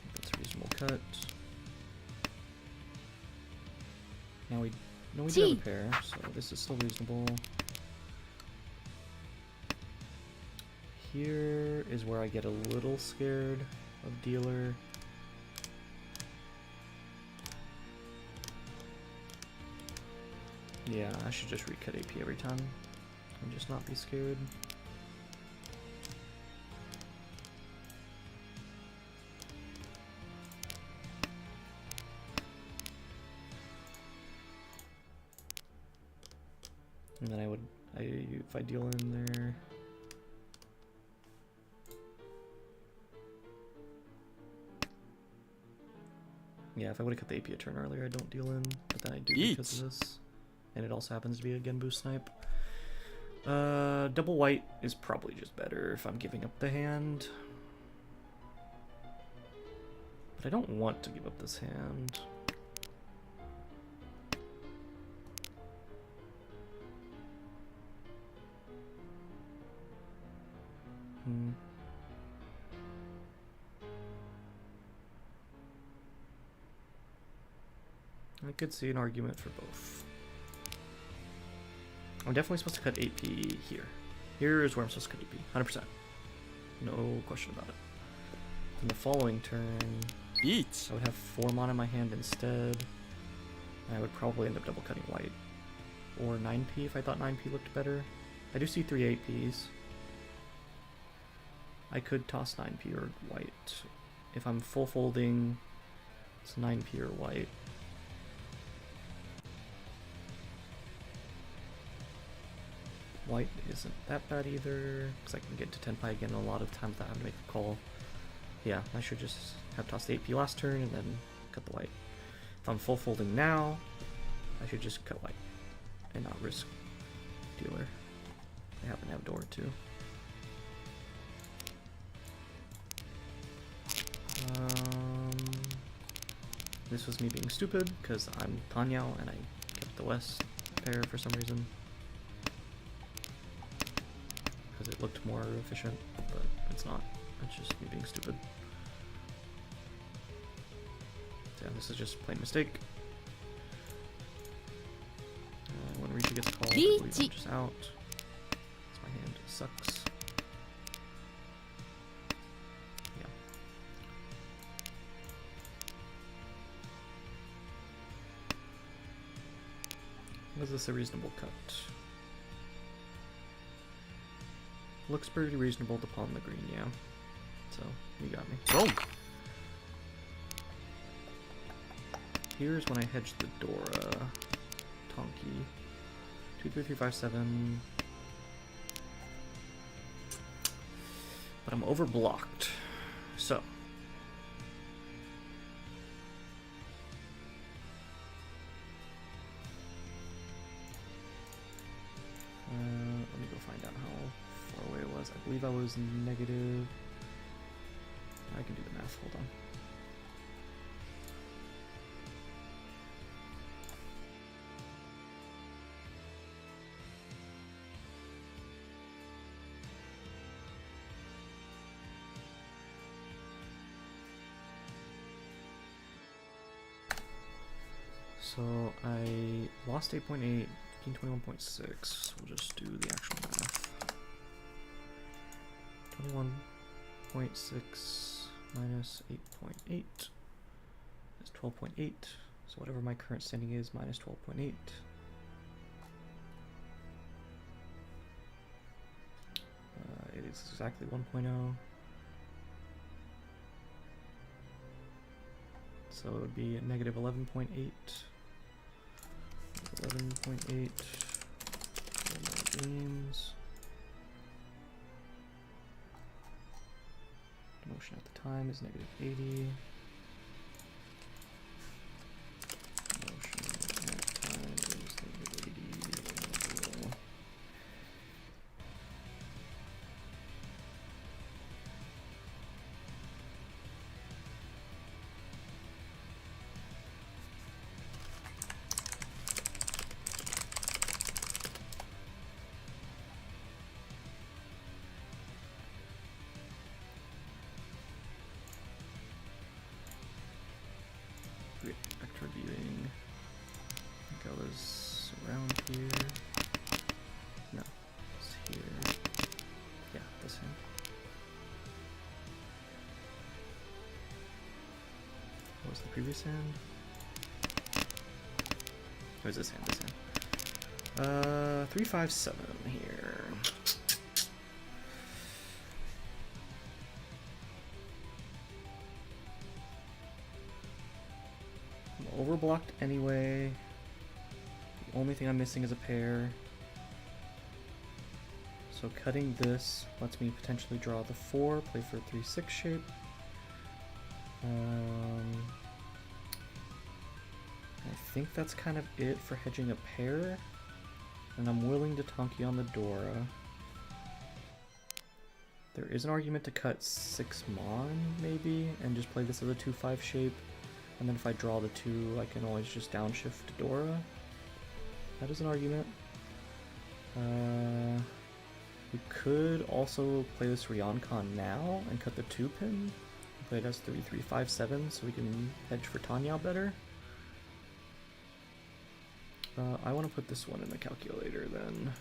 think that's a reasonable cut. Now we do have a pair, so this is still reasonable. Here is where I get a little scared of dealer. Yeah, I should just recut AP every time and just not be scared. And then if I deal in there. Yeah, if I would have cut the AP a turn earlier, I don't deal in, but then I do because of this. And it also happens to be a Genbu snipe. Double white is probably just better if I'm giving up the hand. But I don't want to give up this hand. I could see an argument for both. I'm definitely supposed to cut 8P here. Here is where I'm supposed to cut 8P, 100%. No question about it. In the following turn, I would have 4 mana in my hand instead. And I would probably end up double cutting white. Or 9P if I thought 9P looked better. I do see 3 8Ps. I could toss 9P or white. If I'm full folding, it's 9P or white. White isn't that bad either, because I can get to tenpai again a lot of times without having to make a call. Yeah, I should just have tossed 8P last turn and then cut the white. If I'm full folding now, I should just cut white and not risk dealer. I happen to have door too. This was me being stupid, because I'm Tanyao and I kept the west pair for some reason. Because it looked more efficient, but it's not. It's just me being stupid. So yeah, this is just a plain mistake. When Rishi gets called, I believe I'm just out. Because my hand sucks. Yeah. Is this a reasonable cut? Looks pretty reasonable to pawn the green, yeah. So, you got me. Boom. Here's when I hedge the Dora. Tonki. 2, 3, 3, 5, 7. But I'm overblocked. So. Let me go find out how far away it was. I believe I was negative. I can do the math. Hold on. So I lost 8.8, gained 21.6. We'll just do the actual math. 21.6 minus 8.8 is 12.8. So whatever my current standing is minus 12.8. It is exactly 1.0. So it would be a negative 11.8. 11.8 games. Motion at the time is negative 80. Motion at time is negative 80. Vector viewing. I think I was around here. No, it's here. Yeah, this hand. What was the previous hand? Or is this hand? This hand. 3, 5, 7 here. Overblocked anyway. The only thing I'm missing is a pair. So cutting this lets me potentially draw the 4, play for a 3-6 shape. I think that's kind of it for hedging a pair. And I'm willing to Tonki on the Dora. There is an argument to cut 6 Mon, maybe, and just play this as a 2-5 shape. And then if I draw the 2, I can always just downshift Dora. That is an argument. We could also play this Ryoncon now and cut the 2 pin. Play it as 3, 3, 5, 7 so we can hedge for Tanya better. I want to put this one in the calculator then.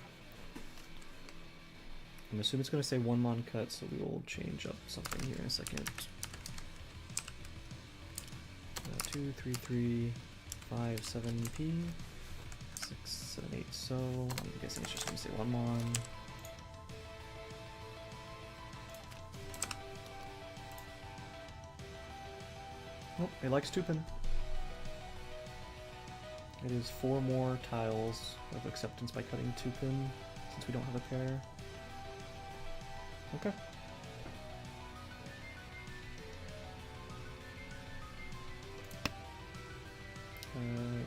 I'm assuming it's going to say 1 Mon cut, so we will change up something here in a second. 2, 3, 3, 5, 7p, 6, 7, 8, so I'm guessing it's just going to say 1 Mon. Nope, it likes 2 pin. It is 4 more tiles of acceptance by cutting 2 pin, since we don't have a pair. Okay.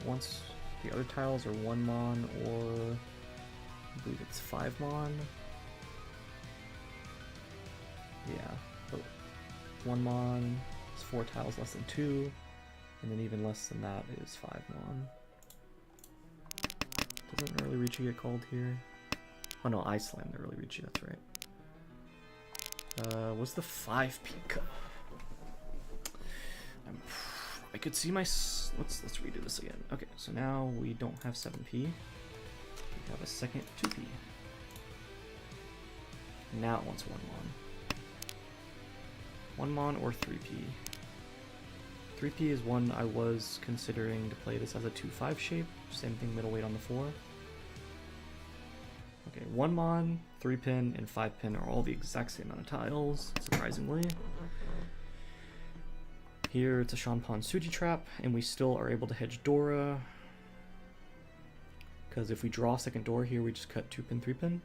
Once the other tiles are 1 Mon or I believe it's 5 Mon. Yeah, but 1 Mon is 4 tiles less than 2, and then even less than that is 5 Mon. Doesn't early Reachy get called here? Oh no, I slammed the early Reachy, that's right. What's the 5p cut? I could see my... Let's redo this again. Okay, so now we don't have 7p. We have a second 2p. Now it wants 1 Mon. 1 Mon or 3p. 3P is one I was considering to play this as a 2-5 shape. Same thing, middleweight on the 4. Okay, 1 mon, 3 pin, and 5 pin are all the exact same amount of tiles, surprisingly. Here it's a Shanpan Suji trap, and we still are able to hedge Dora. Because if we draw a second door here, we just cut 2 pin, 3 pin.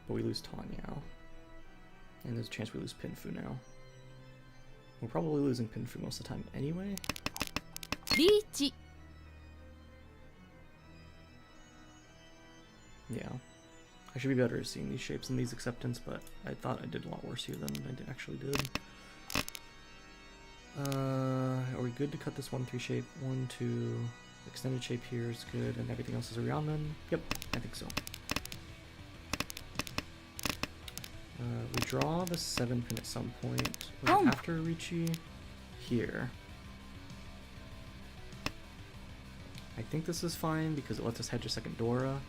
But we lose Tanyao. And there's a chance we lose Pinfu now. We're probably losing Pinfu most of the time anyway. リーチ Yeah. I should be better at seeing these shapes in these acceptance, but I thought I did a lot worse here than I actually did. Are we good to cut this 1-3 shape? 1, 2, extended shape here is good, and everything else is a Ryanman? Yep, I think so. We draw the 7 pin at some point. Was it after Ricci? Here. I think this is fine because it lets us hedge a second Dora.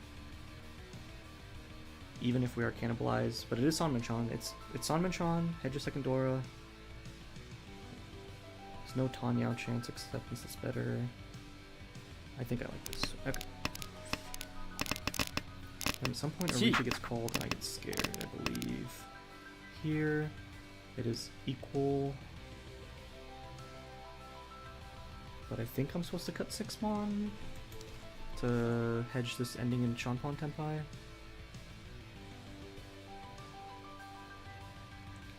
Even if we are cannibalized, but it is Sanmanchan. It's Sanmanchan, hedge a second Dora. There's no Tanyao chance acceptance is better. I think I like this. Okay. And at some point Aricha gets called and I get scared, I believe. Here, it is equal. But I think I'm supposed to cut 6 mon to hedge this ending in Shanpan Tenpai.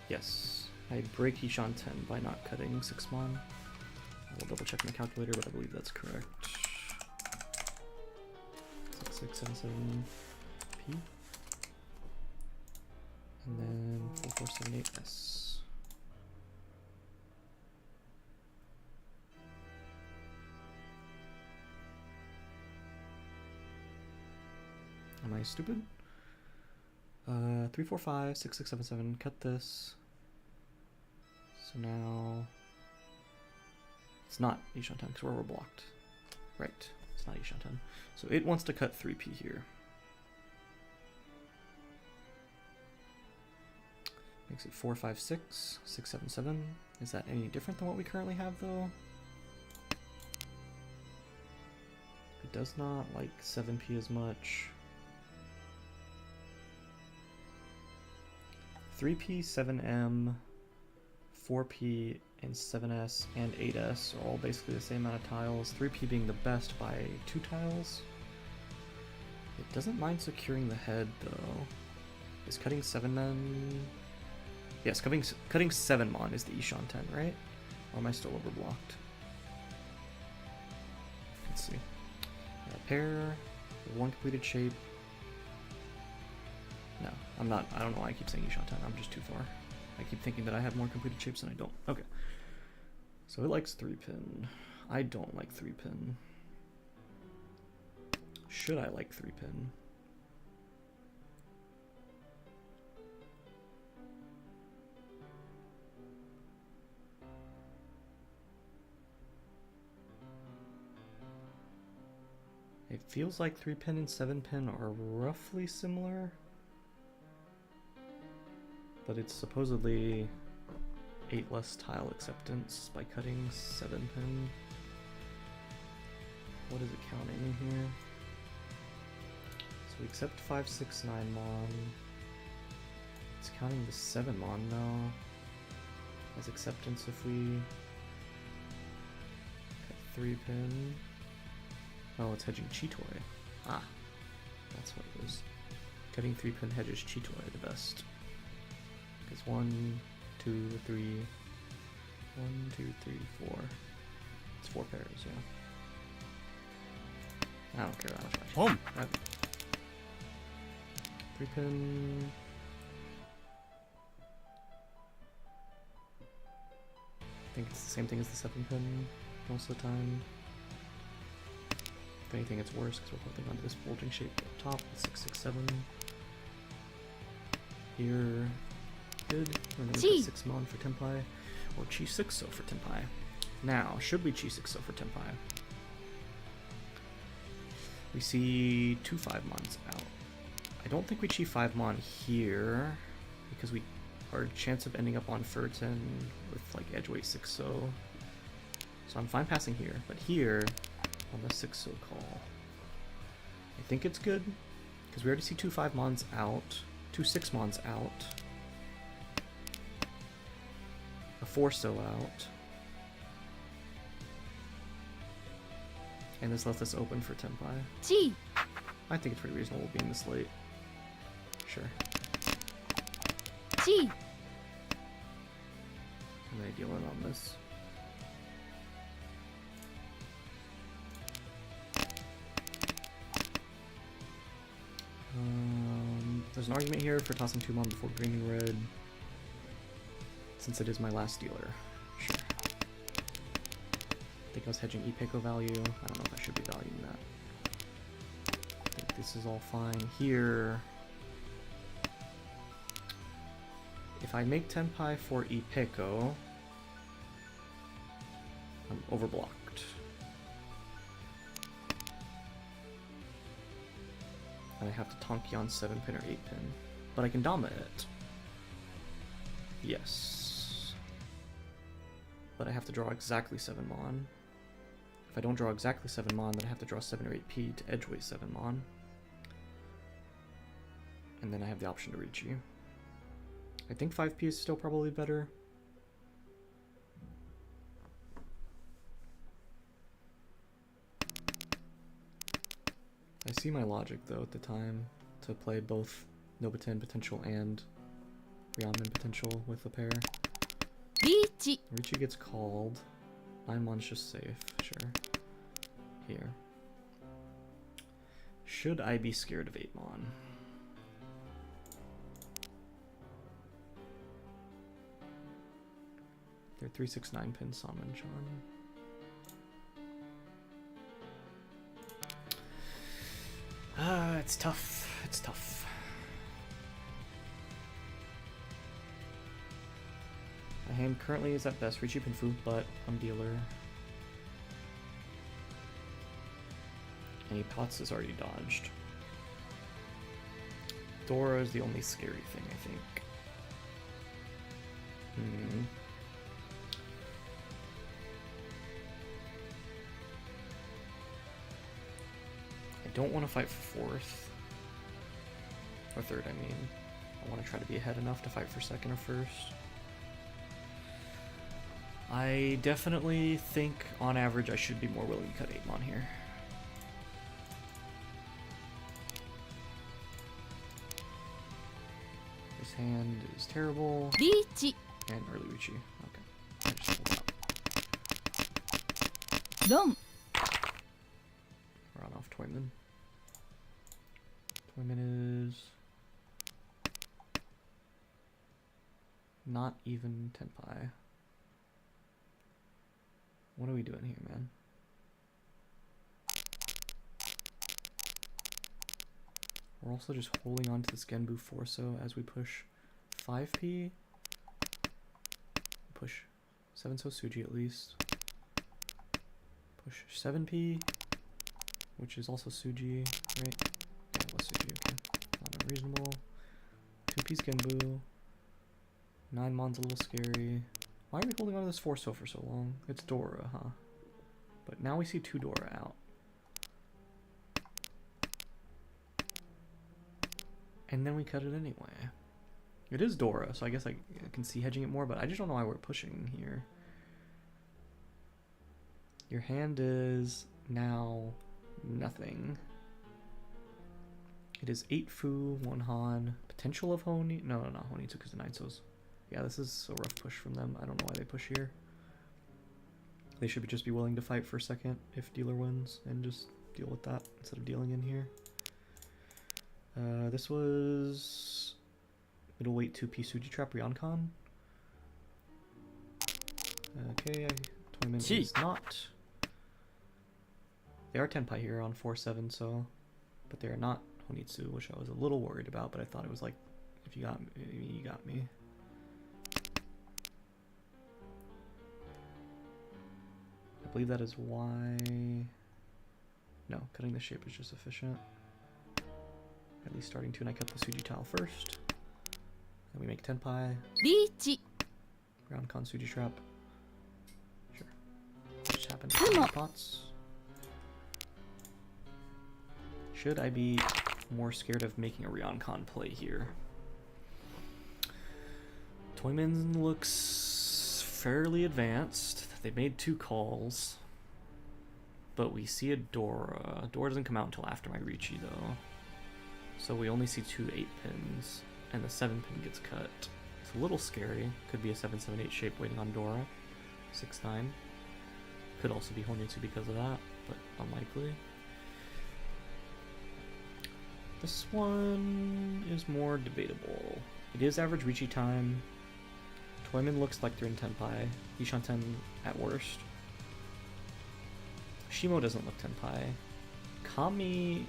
Yes, I break Ishan 10 by not cutting 6 mon. I will double check my calculator, but I believe that's correct. 6677 P. And then 4478 S. Am I stupid? 3, 4, 5, 6, 6, 7, 7. Cut this. So now it's not Ishantan because we're blocked. Right, it's not Ishantan. So it wants to cut 3P here. Makes it 4, 5, 6, 6, 7, 7. Is that any different than what we currently have though? It does not like 7P as much. 3P, 7M, 4P, and 7S and 8S are all basically the same amount of tiles, 3P being the best by 2 tiles. It doesn't mind securing the head though. Is cutting 7 men... Yes, cutting 7 mon is the Ishan 10, right? Or am I still overblocked? Let's see. Pair, 1 completed shape. No, I'm not. I don't know why I keep saying Ishan 10. I'm just too far. I keep thinking that I have more completed shapes than I don't. Okay. So it likes 3 pin. I don't like 3 pin. Should I like 3 pin? It feels like 3 pin and 7 pin are roughly similar. But it's supposedly 8 less tile acceptance by cutting 7 pin. What is it counting in here? So we accept 5, 6, 9 mon. It's counting the 7 mon now as acceptance if we cut 3 pin. Oh, it's hedging Chitoy. Ah, that's what it is. Cutting 3 pin hedges Chitoy the best. Because 1, 2, 3, 1, 2, 3, 4. It's 4 pairs, yeah. I don't care that much. Home. 3 pin. I think it's the same thing as the 7 pin most of the time. If anything, it's worse because we're holding onto this bulging shape up top. 6, 6, 7. Here. Good. And then we got 6 mon for Tenpai. Or Chi 6 so for Tenpai. Now, should we Chi 6 so for Tenpai? We see 2 5 mons out. I don't think we Chi 5 mon here because we our chance of ending up on Furton with like edge weight 6-0. So I'm fine passing here, but here on the 6-0 call, I think it's good because we already see 2 5 mons out, 2 6 mons out, a 4-so out, and this left us open for Tenpai. 地 I think it's pretty reasonable being this late. Sure. 地 I'm gonna deal in on this. There's an argument here for tossing 2 mon before green and red, since it is my last dealer. Sure. I think I was hedging ePico value. I don't know if I should be valuing that. I think this is all fine here. If I make Tenpai for ePico, I'm overblocked. And I have to Tonki on 7-pin or 8-pin. But I can Dama it. Yes. But I have to draw exactly 7 mon. If I don't draw exactly 7 mon, then I have to draw 7 or 8p to edgeweight 7 mon. And then I have the option to reach you. I think 5p is still probably better. I see my logic though at the time to play both Nobutin potential and Ryanman potential with the pair. リーチ Richi gets called. 9 mon's just safe, sure. Here. Should I be scared of 8 mon? They're 3-6-9 pin Salmon John. It's tough. It's tough. My hand currently is at best Richi Pinfu, but I'm dealer. And Potts is already dodged. Dora is the only scary thing, I think. I don't want to fight for 4th. Or 3rd, I mean. I want to try to be ahead enough to fight for 2nd or 1st. I definitely think, on average, I should be more willing to cut 8 mon here. This hand is terrible. リーチ And early Richi. Okay. I just hold out. ロン Run off Toyman. Toyman is not even Tenpai. What are we doing here, man? We're also just holding on to this Genbu Forso as we push 5p. Push 7-so Suji at least. Push 7p, which is also Suji, right? Yeah, it was Suji, okay. Not unreasonable. 2p's Genbu. 9 mon's a little scary. Why are we holding on to this Forso for so long? It's Dora, huh? But now we see 2 Dora out. And then we cut it anyway. It is Dora, so I guess I can see hedging it more, but I just don't know why we're pushing here. Your hand is now nothing. It is 8 Fu, 1 Han, potential of Honi. No, not Honi, because the 9-sos. Yeah, this is a rough push from them. I don't know why they push here. They should just be willing to fight for 2nd if dealer wins and just deal with that instead of dealing in here. This was middleweight 2p Suji Trap Ryoncon. Okay, Toyman is not. They are Tenpai here on 4-7, so, but they are not Honitsu, which I was a little worried about, but I thought it was like, if you got me, you got me. I believe that is why. No, cutting the shape is just efficient. At least starting to, and I cut the Suji tile first. Then we make tenpai. リーチ Ground Kansuji trap. Sure. Just happen to Come be on. pots. Should I be more scared of making a Ryoncon play here? Toyman looks fairly advanced. They made 2 calls. But we see a Dora. Dora doesn't come out until after my Ricci though. So we only see 2 8-pins. And the 7-pin gets cut. It's a little scary. Could be a 7-7-8 shape waiting on Dora. 6-9. Could also be Honyutsu because of that, but unlikely. This one is more debatable. It is average Ricci time. Toyman looks like they're in Tenpai. Ishanten at worst. Shimo doesn't look Tenpai. Kami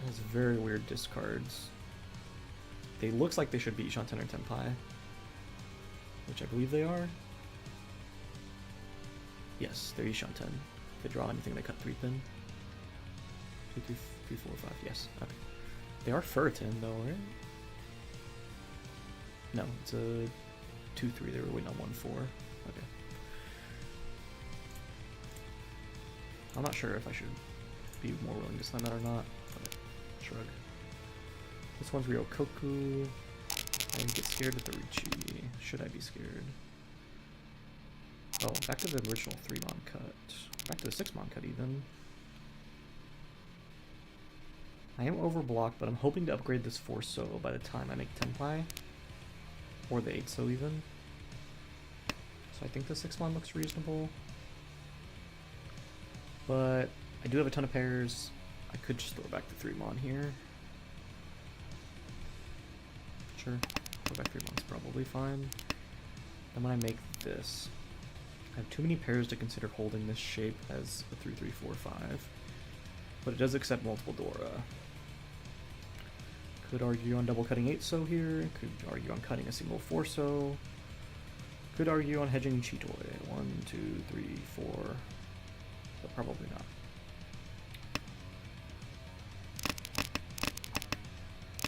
has very weird discards. They looks like they should be Ishanten or Tenpai, which I believe they are. Yes, they're Ishanten. If they draw anything, they cut 3-pin. 2, 3, 3, 4, 5. Yes. Okay. They are Furton though, right? No, it's a 2-3. They were waiting on 1-4. Okay. I'm not sure if I should be more willing to slam that or not, but shrug. This one's Ryokoku. I get scared with the Ricci. Should I be scared? Oh, back to the original 3-mon cut. Back to the 6-mon cut even. I am overblocked, but I'm hoping to upgrade this 4-so by the time I make Tenpai. Or the 8-so even. So I think the 6-mon looks reasonable. But I do have a ton of pairs. I could just throw back the 3-mon here. Sure, throw back 3-mon's probably fine. Then when I make this, I have too many pairs to consider holding this shape as a 3-3-4-5. But it does accept multiple Dora. Could argue on double cutting 8-so here. Could argue on cutting a single 4-so. Could argue on hedging Chitoi. 1, 2, 3, 4. But probably not.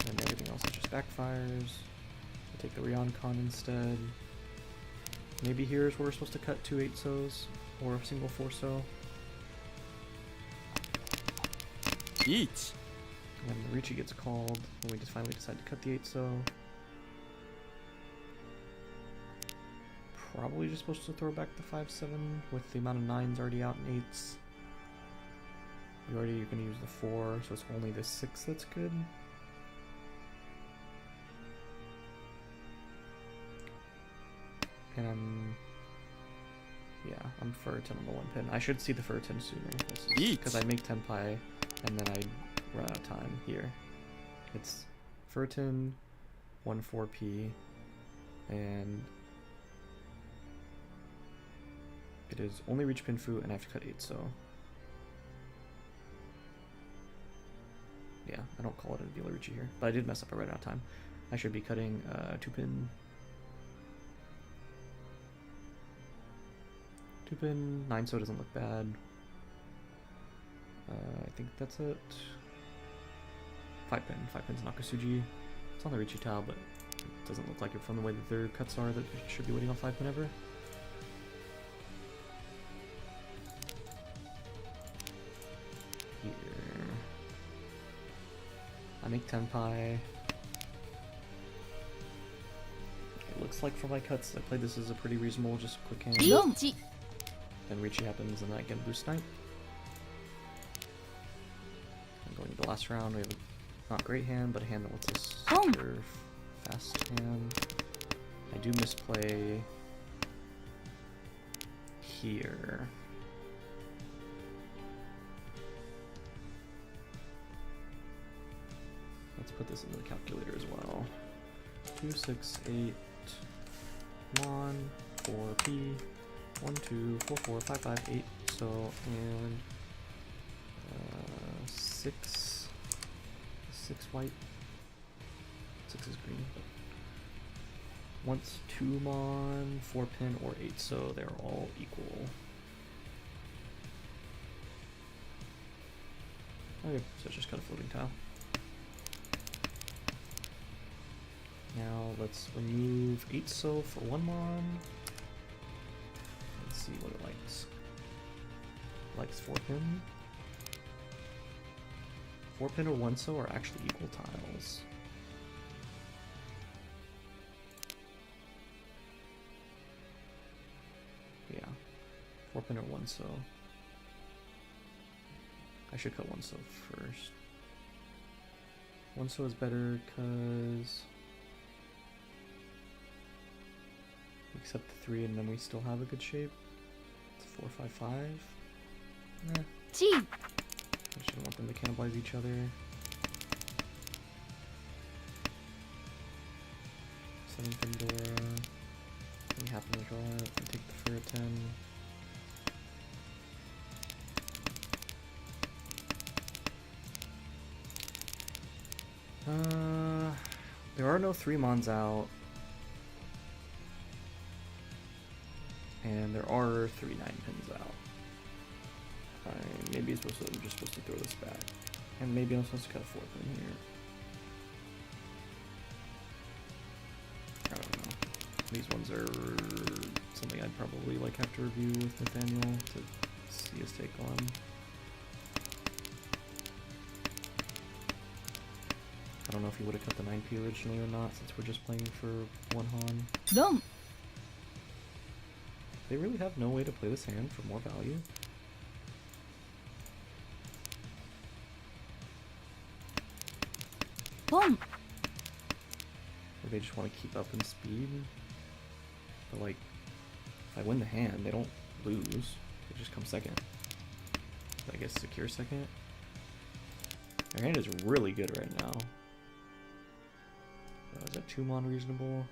And everything else just backfires. I take the Ryoncon instead. Maybe here's where we're supposed to cut 2 8-sos or a single 4-so. Each. And then the Ricci gets called when we just finally decide to cut the 8-so. Probably just supposed to throw back the 5-7 with the amount of 9s already out and 8s. You're going to use the 4, so it's only the 6 that's good. And I'm Furton on the 1-pin. I should see the Furton sooner. Because I make Tenpai and then I run out of time here. It's Furton, 1-4P, and it is only reach Pinfu and I have to cut 8-so. Yeah, I don't call it a dealer Ricci here, but I did mess up. I ran out of time. I should be cutting 2-pin. 2-pin, 9-so doesn't look bad. I think that's it. 5-pin. 5-pin's Nakasuji. It's on the Ricci tile, but it doesn't look like it from the way that their cuts are that it should be waiting on 5-pin ever. Here. I make Tenpai. It looks like for my cuts, I played this as a pretty reasonable, just quick hand. リーチ Then Ricci happens, and then I get a boost snipe. I'm going to the last round. We have a not great hand, but a hand that lets us secure fast hand. I do misplay here. Let's put this into the calculator as well. 2, 6, 8, 1, 4P. 1, 2, 4, 4, 5, 5, 8, so, and 6 white, 6 is green. Once 2-mon, 4-pin, or 8-so, they're all equal. Okay, so it's just cut a floating tile. Now let's remove 8 so for 1 mon. Let's see what it likes. Likes 4 pin. 4 pin or 1 so are actually equal tiles. Yeah. 4 pin or 1 so. I should cut 1 so first. 1 so is better because we accept the 3 and then we still have a good shape. It's 4, 5, 5. Nah. チー I shouldn't want them to cannibalize each other. 7 pin Dora. We happen to draw it and take the fur at 10. There are no 3 mons out. And there are 3 9 pins out. Maybe I'm just supposed to throw this back. And maybe I'm supposed to cut a 4 pin here. I don't know. These ones are something I'd probably like have to review with Nathaniel to see his take on. I don't know if he would have cut the 9p originally or not, since we're just playing for 1 Han. ドン They really have no way to play this hand for more value. Boom. Or they just want to keep up in speed. But like, if I win the hand, they don't lose. They just come second. I guess secure second. Their hand is really good right now. Is that 2 mon reasonable?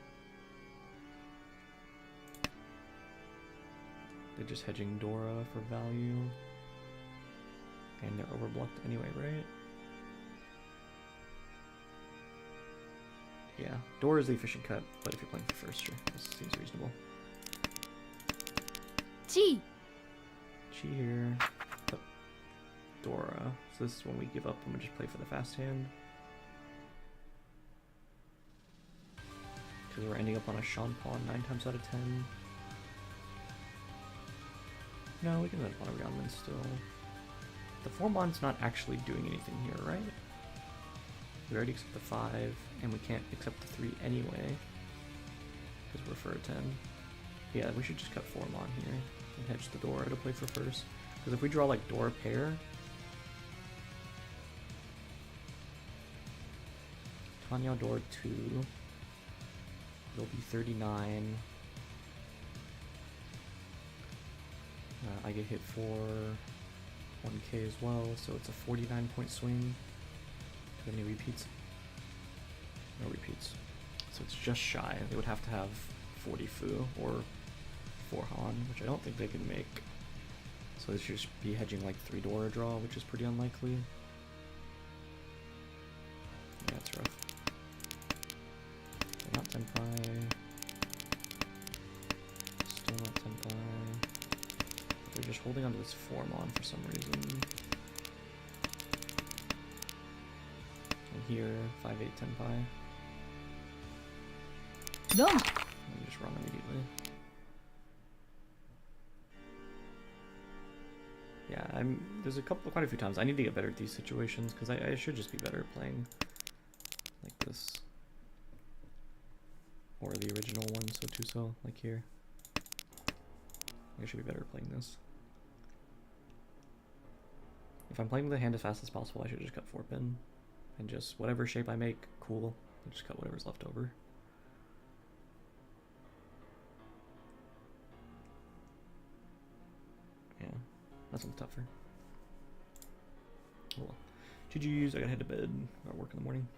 They're just hedging Dora for value. And they're overblocked anyway, right? Yeah, Dora is the efficient cut, but if you're playing for first, sure, this seems reasonable. チ Chi here. Cut Dora. So this is when we give up and we just play for the fast hand. Because we're ending up on a Sean pawn 9 times out of 10. No, we can end up on a Ramen still. The 4 mon's not actually doing anything here, right? We already accept the 5, and we can't accept the 3 anyway. Because we're for a 10. Yeah, we should just cut 4 mon here and hedge the Dora to play for first. Because if we draw like Dora pair, Tanya Dora 2, it'll be 39. I get hit for 1k as well, so it's a 49 point swing. Do we have any repeats? No repeats. So it's just shy. They would have to have 40 Fu or 4 Han, which I don't think they can make. So they should just be hedging like 3 Dora draw, which is pretty unlikely. Yeah, it's rough. They're not Tenpai. Still not Tenpai. They're just holding onto this 4 mon for some reason. And here, 5-8 Tenpai. ドン And we just run immediately. Yeah, there's quite a few times I need to get better at these situations, because I should just be better at playing like this. Or the original one, so 2-so, like here. I should be better at playing this. If I'm playing the hand as fast as possible, I should just cut 4 pin. And just whatever shape I make, cool. I'll just cut whatever's left over. Yeah, that's one's tougher. Oh well. GG's, I gotta head to bed. Gotta work in the morning.